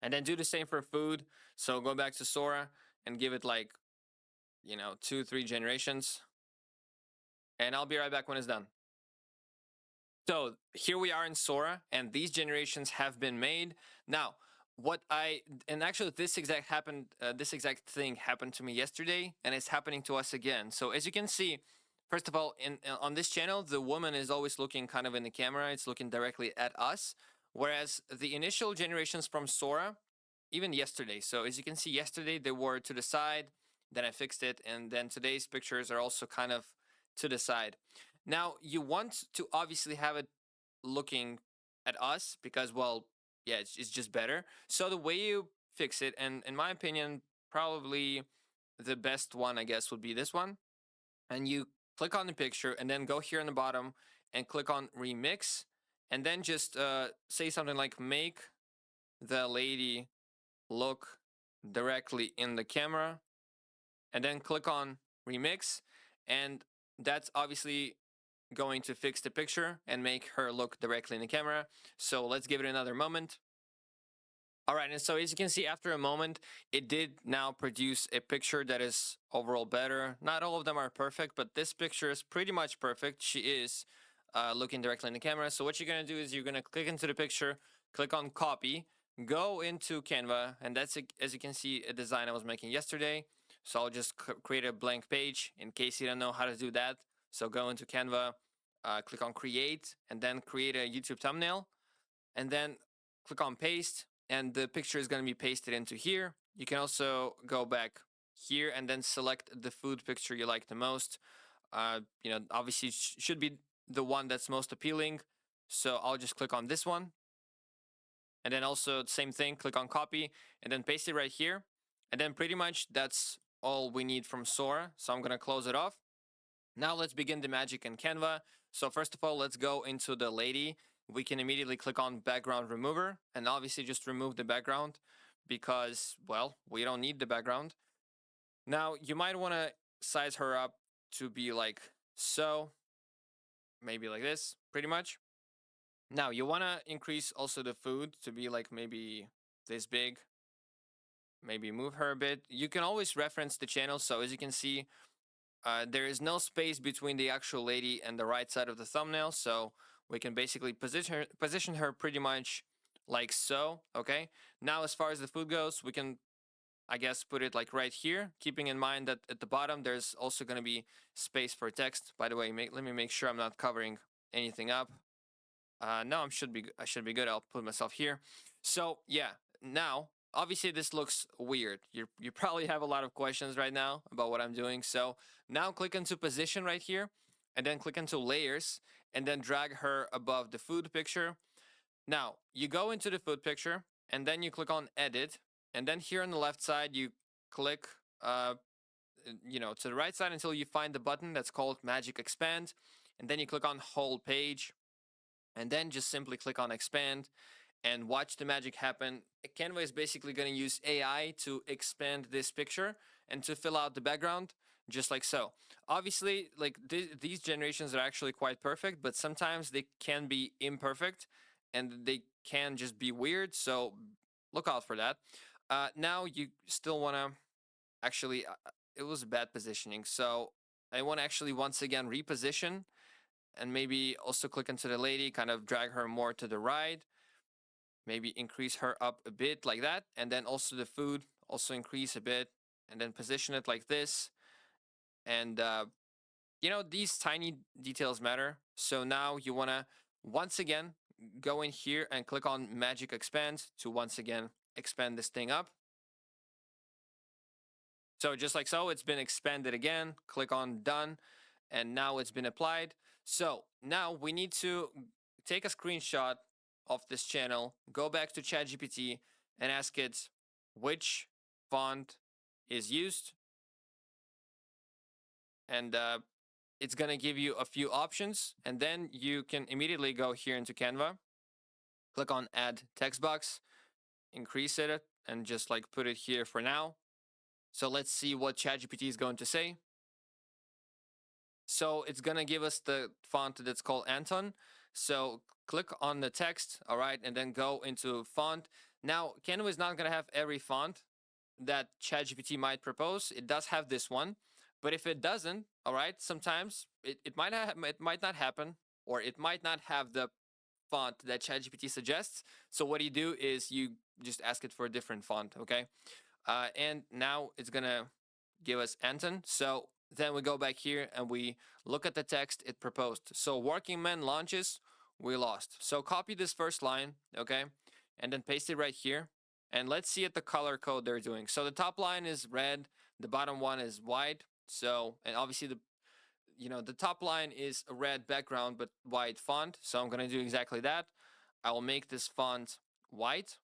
and then do the same for food. So go back to Sora and give it like 2-3 generations, and I'll be right back when it's done. So here we are in Sora, and these generations have been made. Now, actually this exact thing happened to me yesterday, and it's happening to us again. So as you can see, first of all, on this channel, the woman is always looking kind of in the camera. It's looking directly at us, whereas the initial generations from Sora, even yesterday. So as you can see, yesterday they were to the side. Then I fixed it, and then today's pictures are also kind of to the side. Now, you want to obviously have it looking at us because, well, yeah, it's just better. So the way you fix it, and in my opinion, probably the best one, I guess, would be this one. And you click on the picture and then go here in the bottom and click on remix, and then just say something like make the lady look directly in the camera, and then click on remix, and that's obviously going to fix the picture and make her look directly in the camera. So let's give it another moment. All right, and so as you can see, after a moment, it did now produce a picture that is overall better. Not all of them are perfect, but this picture is pretty much perfect. She is looking directly in the camera. So what you're gonna do is you're gonna click into the picture, click on copy, go into Canva, and that's, as you can see, a design I was making yesterday. So I'll just create a blank page in case you don't know how to do that. So go into Canva, click on create, and then create a YouTube thumbnail, and then click on paste, and the picture is going to be pasted into here. You can also go back here and then select the food picture you like the most. Obviously should be the one that's most appealing. So I'll just click on this one. And then also same thing, click on copy and then paste it right here. And then pretty much that's all we need from Sora. So I'm going to close it off. Now let's begin the magic in Canva. So first of all, let's go into the lady. We can immediately click on background remover and obviously just remove the background because, well, we don't need the background. Now you might want to size her up to be like so, maybe like this, pretty much. Now you want to increase also the food to be like maybe this big, maybe move her a bit. You can always reference the channel. So as you can see, there is no space between the actual lady and the right side of the thumbnail, so we can basically position her pretty much like so. Okay, now as far as the food goes, we can I guess put it like right here, keeping in mind that at the bottom there's also going to be space for text. By the way, let me make sure I'm not covering anything up. No, I should be good. I'll put myself here. So yeah, now obviously this looks weird. You probably have a lot of questions right now about what I'm doing. So now click into position right here, and then click into layers, and then drag her above the food picture. Now you go into the food picture, and then you click on edit, and then here on the left side you click to the right side until you find the button that's called Magic Expand, and then you click on whole page, and then just simply click on expand and watch the magic happen. Canva is basically going to use AI to expand this picture and to fill out the background just like so. Obviously, like these generations are actually quite perfect, but sometimes they can be imperfect and they can just be weird. So look out for that. Now you still want to actually, it was bad positioning. So I want to actually once again reposition and maybe also click into the lady, kind of drag her more to the right, maybe increase her up a bit like that, and then also the food also increase a bit, and then position it like this. And these tiny details matter. So now you want to once again go in here and click on Magic Expand to once again expand this thing up. So just like so, it's been expanded again. Click on done, and now it's been applied. So now we need to take a screenshot of this channel, go back to ChatGPT and ask it which font is used. And it's going to give you a few options. And then you can immediately go here into Canva, click on add text box, increase it, and just like put it here for now. So let's see what ChatGPT is going to say. So it's going to give us the font that's called Anton. So click on the text, all right, and then go into font. Now, Canva is not going to have every font that ChatGPT might propose. It does have this one, but if it doesn't, all right, sometimes it might not happen, or it might not have the font that ChatGPT suggests. So what you do is you just ask it for a different font, okay? And now it's gonna give us Anton. So then we go back here and we look at the text it proposed. So working man launches, we lost. So copy this first line, okay? And then paste it right here. And let's see at the color code they're doing. So the top line is red, the bottom one is white. So, and obviously the top line is a red background, but white font. So I'm gonna do exactly that. I will make this font white.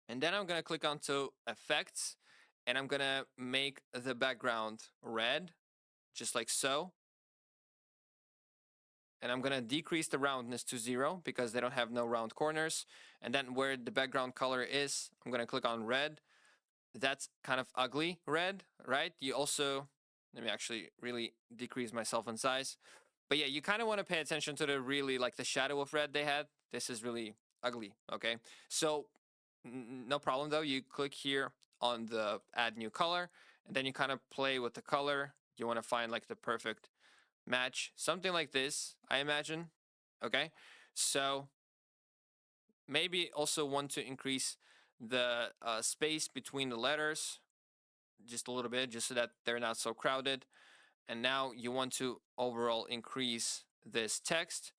And then I'm gonna click onto effects, and I'm gonna make the background red, just like so. And I'm gonna decrease the roundness to 0 because they don't have no round corners. And then where the background color is, I'm gonna click on red. That's kind of ugly red, right? You also, let me actually really decrease myself in size. But yeah, you kind of want to pay attention to the really like the shadow of red they had. This is really ugly, okay? So no problem though. You click here on the add new color, and then you kind of play with the color. You want to find like the perfect match, something like this, I imagine. Okay, so maybe also want to increase the space between the letters just a little bit, just so that they're not so crowded. And now you want to overall increase this text.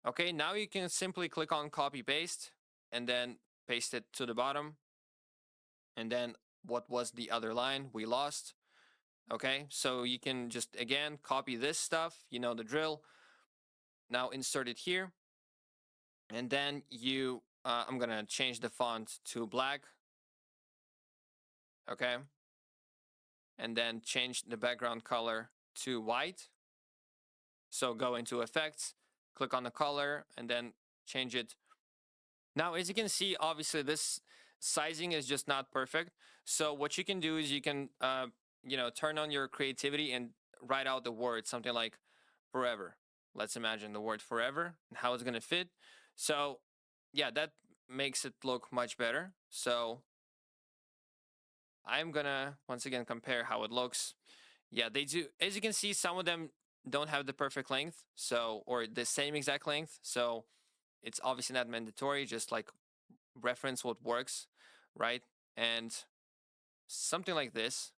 Okay, now you can simply click on copy paste and then paste it to the bottom. And then what was the other line? We lost. Okay, so you can just again copy this stuff, you know the drill. Now insert it here. And then I'm gonna change the font to black. Okay. And then change the background color to white. So go into effects, click on the color, and then change it. Now, as you can see, obviously this sizing is just not perfect. So what you can do is you can, turn on your creativity and write out the word, something like forever. Let's imagine the word forever and how it's going to fit. So yeah, that makes it look much better. So I'm going to once again compare how it looks. Yeah, they do. As you can see, some of them don't have the perfect length, or the same exact length. So it's obviously not mandatory, just like reference what works, right? And something like this.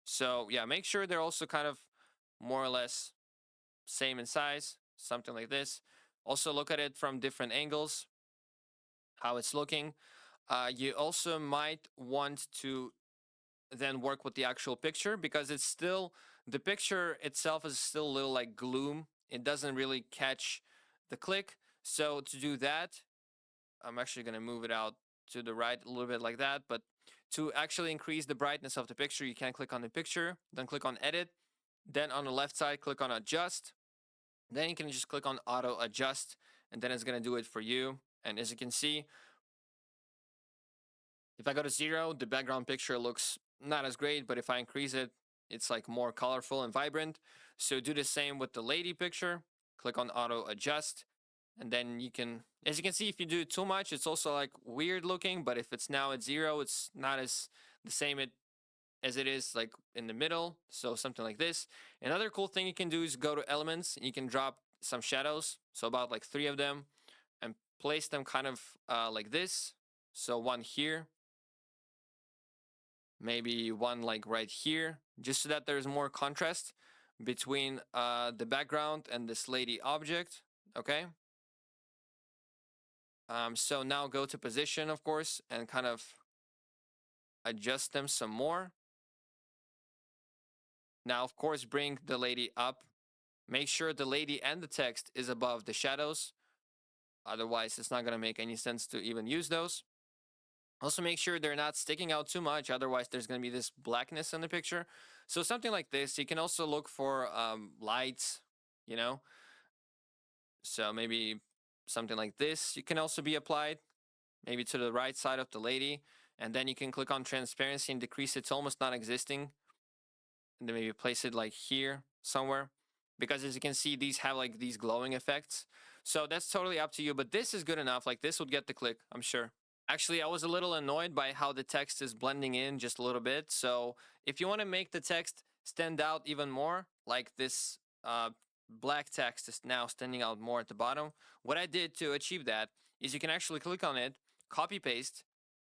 So yeah, make sure they're also kind of more or less same in size, something like this. Also look at it from different angles, how it's looking. You also might want to then work with the actual picture because it's still, the picture itself is still a little like gloom. It doesn't really catch the click. So to do that, I'm actually going to move it out to the right a little bit like that. But to actually increase the brightness of the picture, you can click on the picture, then click on edit. Then on the left side, click on adjust. Then you can just click on auto adjust, and then it's going to do it for you. And as you can see, if I go to 0, the background picture looks not as great, but if I increase it, it's like more colorful and vibrant. So do the same with the lady picture. Click on auto adjust, and then you can, as you can see, if you do too much, it's also like weird looking, but if it's now at 0, it's not as the same as it is like in the middle. So something like this. Another cool thing you can do is go to elements, and you can drop some shadows. So about like 3 of them, and place them kind of like this. So one here, maybe one like right here, just so that there's more contrast between the background and this lady object. Okay. So now go to position, of course, and kind of adjust them some more. Now, of course, bring the lady up. Make sure the lady and the text is above the shadows. Otherwise, it's not going to make any sense to even use those. Also, make sure they're not sticking out too much. Otherwise, there's going to be this blackness in the picture. So something like this, you can also look for lights, you know. So maybe something like this, you can also be applied, maybe to the right side of the lady. And then you can click on transparency and decrease it to almost non-existing. And then maybe place it like here somewhere. Because as you can see, these have like these glowing effects. So that's totally up to you. But this is good enough. Like this would get the click, I'm sure. Actually, I was a little annoyed by how the text is blending in just a little bit. So if you want to make the text stand out even more, like this black text is now standing out more at the bottom, what I did to achieve that is you can actually click on it, copy paste,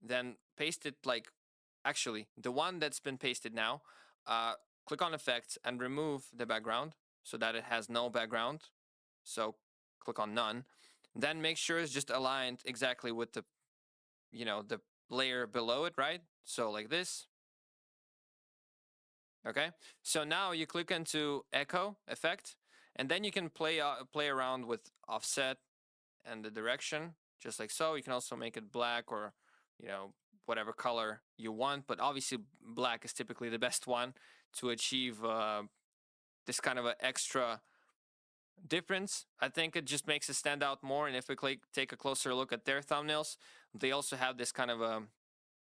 then paste it like, actually, the one that's been pasted now, click on effects and remove the background so that it has no background. So click on none. Then make sure it's just aligned exactly with the the layer below it, right? So like this. Okay. So now you click into echo effect, and then you can play around with offset and the direction, just like so. You can also make it black or, whatever color you want, but obviously black is typically the best one to achieve this kind of an extra difference. I think it just makes it stand out more. And if we take a closer look at their thumbnails, they also have this kind of a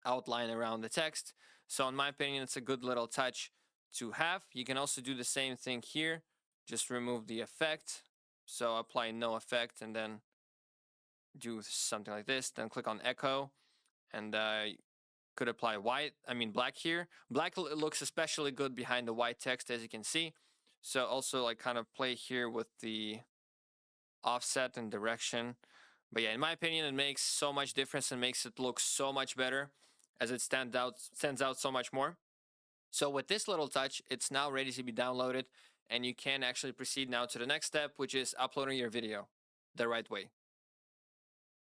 outline around the text. So in my opinion, it's a good little touch to have. You can also do the same thing here. Just remove the effect. So apply no effect and then do something like this. Then click on echo and could apply black here. Black looks especially good behind the white text, as you can see. So also like kind of play here with the offset and direction. But yeah, in my opinion, it makes so much difference and makes it look so much better as it stands out so much more. So with this little touch, it's now ready to be downloaded, and you can actually proceed now to the next step, which is uploading your video the right way.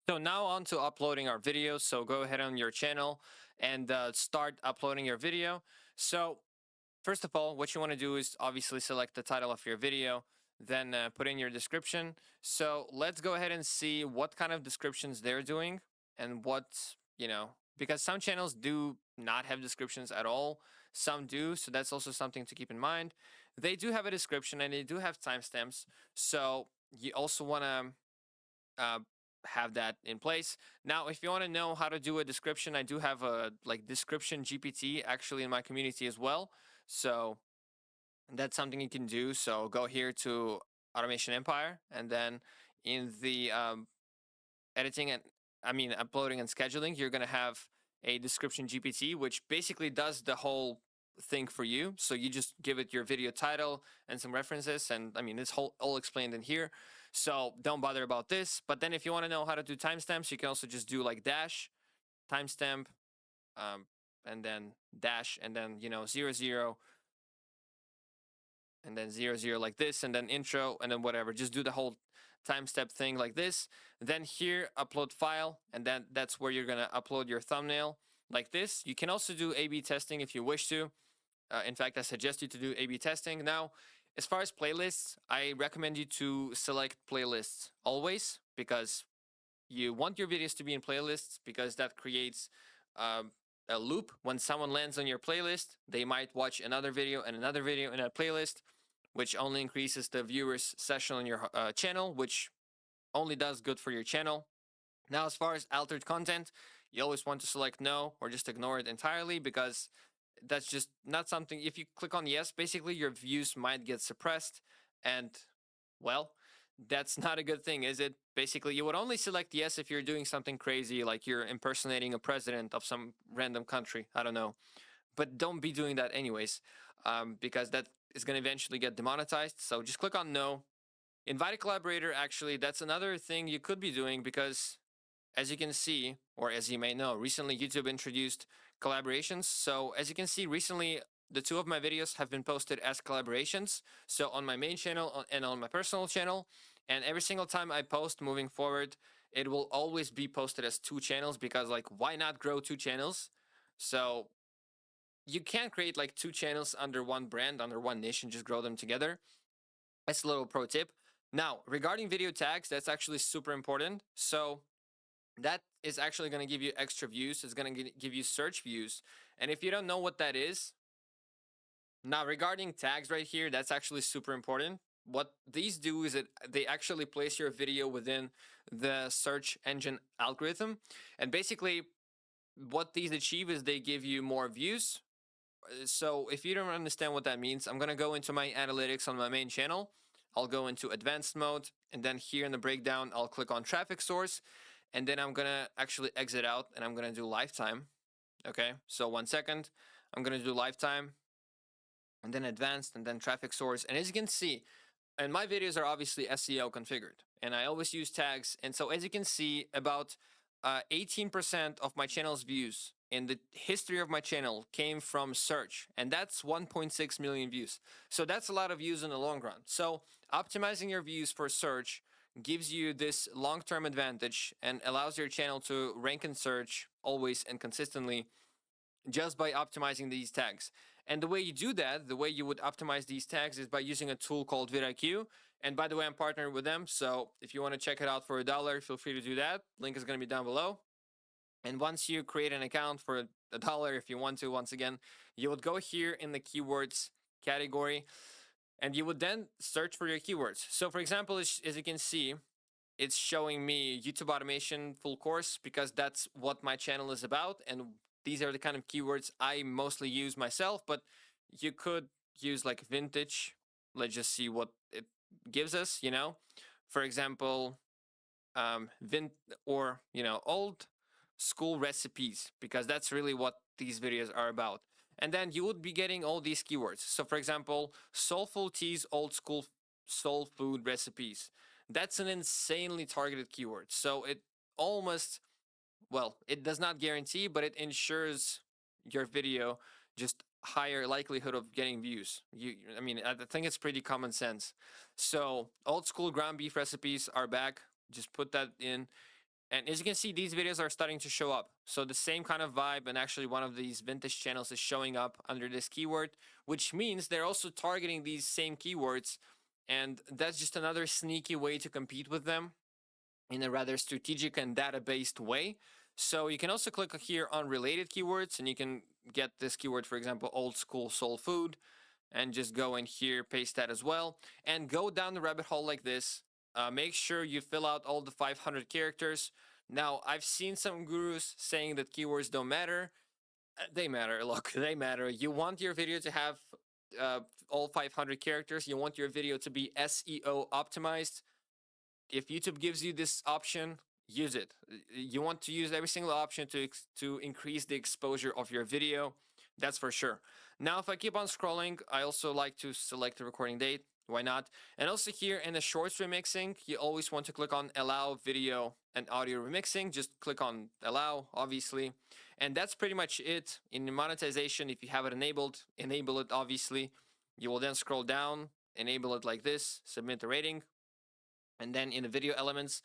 So now on to uploading our video. So go ahead on your channel and start uploading your video. So first of all, what you want to do is obviously select the title of your video, then put in your description. So let's go ahead and see what kind of descriptions they're doing and what, because some channels do not have descriptions at all. Some do. So that's also something to keep in mind. They do have a description and they do have timestamps. So you also want to have that in place. Now, if you want to know how to do a description, I do have a description GPT actually in my community as well. So that's something you can do. So go here to Automation Empire, and then in the editing and uploading and scheduling, you're going to have a description GPT, which basically does the whole thing for you. So you just give it your video title and some references, and it's all explained in here. So don't bother about this. But then if you want to know how to do timestamps, you can also just do like dash timestamp, and then dash, and then, 00, and then 00 like this, and then intro, and then whatever. Just do the whole time step thing like this. Then here, upload file, and then that's where you're gonna upload your thumbnail like this. You can also do A/B testing if you wish to. In fact, I suggest you to do A/B testing. Now, as far as playlists, I recommend you to select playlists always, because you want your videos to be in playlists, because that creates a loop. When someone lands on your playlist, they might watch another video and another video in that playlist, which only increases the viewers session on your channel, which only does good for your channel. Now, as far as altered content, you always want to select no or just ignore it entirely, because that's just not something. If you click on yes, basically your views might get suppressed, and well, that's not a good thing, is it? Basically, you would only select yes if you're doing something crazy, like you're impersonating a president of some random country. I don't know. But don't be doing that anyways, because that is going to eventually get demonetized. So just click on no. Invite a collaborator, actually, that's another thing you could be doing, because as you can see, or as you may know, recently YouTube introduced collaborations. So as you can see, recently the two of my videos have been posted as collaborations. So on my main channel and on my personal channel, and every single time I post moving forward, it will always be posted as two channels, because like, why not grow two channels? So you can't create like two channels under one brand, under one niche, and just grow them together. That's a little pro tip. Now, regarding video tags, that's actually super important. So that is actually going to give you extra views. It's going to give you search views. And if you don't know what that is, now regarding tags right here, that's actually super important. What these do is that they actually place your video within the search engine algorithm. And basically, what these achieve is they give you more views. So if you don't understand what that means, I'm going to go into my analytics on my main channel. I'll go into advanced mode, and then here in the breakdown, I'll click on traffic source, and then I'm going to actually exit out, and I'm going to do lifetime. Okay, so 1 second. I'm going to do lifetime, and then advanced, and then traffic source. And as you can see, and my videos are obviously SEO configured, and I always use tags. And so as you can see, about 18% of my channel's views in the history of my channel came from search, and that's 1.6 million views. So that's a lot of views in the long run. So optimizing your views for search gives you this long-term advantage and allows your channel to rank in search always and consistently, just by optimizing these tags. And the way you do that, the way you would optimize these tags, is by using a tool called vidIQ. And by the way, I'm partnered with them, so if you want to check it out for $1, feel free to do that. Link is going to be down below. And once you create an account for $1, if you want to, once again, you would go here in the keywords category, and you would then search for your keywords. So for example, as you can see, it's showing me YouTube automation full course, because that's what my channel is about, and these are the kind of keywords I mostly use myself. But you could use like vintage. Let's just see what it gives us, for example, or old school recipes, because that's really what these videos are about. And then you would be getting all these keywords. So for example, soulful teas, old school soul food recipes. That's an insanely targeted keyword. So it almost, well, it does not guarantee, but it ensures your video just higher likelihood of getting views. I mean, I think it's pretty common sense. So old school ground beef recipes are back. Just put that in. And as you can see, these videos are starting to show up. So the same kind of vibe, and actually one of these vintage channels is showing up under this keyword, which means they're also targeting these same keywords. And that's just another sneaky way to compete with them in a rather strategic and data-based way. So you can also click here on related keywords, and you can get this keyword, for example, old school soul food, and just go in here, paste that as well, and go down the rabbit hole like this. Make sure you fill out all the 500 characters. Now, I've seen some gurus saying that keywords don't matter. They matter. Look, they matter. You want your video to have all 500 characters. You want your video to be SEO optimized. If YouTube gives you this option, use it. You want to use every single option to increase the exposure of your video. That's for sure. Now, if I keep on scrolling, I also like to select the recording date. Why not? And also here in the shorts remixing, you always want to click on allow video and audio remixing. Just click on allow, obviously. And that's pretty much it. In monetization, if you have it enabled, enable it, obviously. You will then scroll down, enable it like this, submit the rating. And then in the video elements,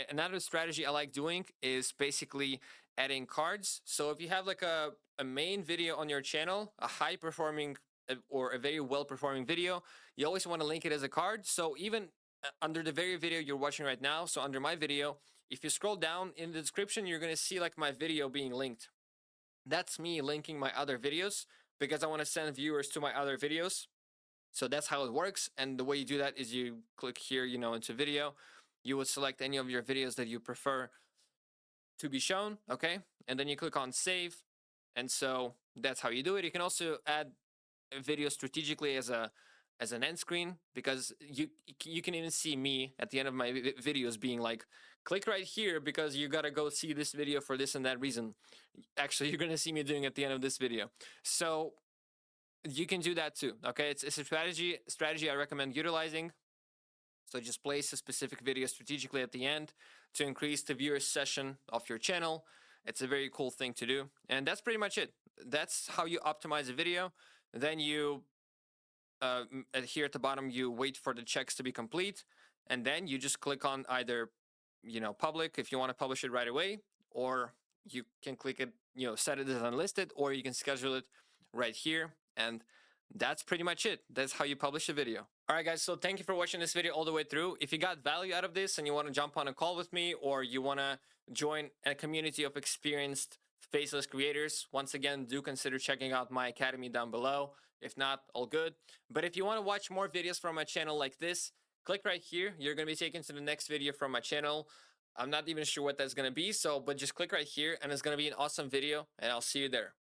another strategy I like doing is basically adding cards. So if you have like a main video on your channel, a high performing or a very well performing video, you always want to link it as a card. So even under the very video you're watching right now, so under my video, if you scroll down in the description, you're going to see like my video being linked. That's me linking my other videos because I want to send viewers to my other videos. So that's how it works. And the way you do that is you click here, into video. You would select any of your videos that you prefer to be shown, okay? And then you click on save. And so that's how you do it. You can also add a video strategically as an end screen, because you can even see me at the end of my videos being like, click right here because you gotta go see this video for this and that reason. Actually, you're gonna see me doing at the end of this video. So you can do that too, okay? It's a strategy I recommend utilizing. So just place a specific video strategically at the end to increase the viewer session of your channel. It's a very cool thing to do. And that's pretty much it. That's how you optimize a video. Then you, here at the bottom, you wait for the checks to be complete. And then you just click on either, public if you want to publish it right away, or you can click it, set it as unlisted, or you can schedule it right here. And that's pretty much it. That's how you publish a video. All right, guys. So thank you for watching this video all the way through. If you got value out of this and you want to jump on a call with me, or you want to join a community of experienced faceless creators, once again, do consider checking out my academy down below. If not, all good. But if you want to watch more videos from my channel like this, click right here. You're going to be taken to the next video from my channel. I'm not even sure what that's going to be. But just click right here and it's going to be an awesome video, and I'll see you there.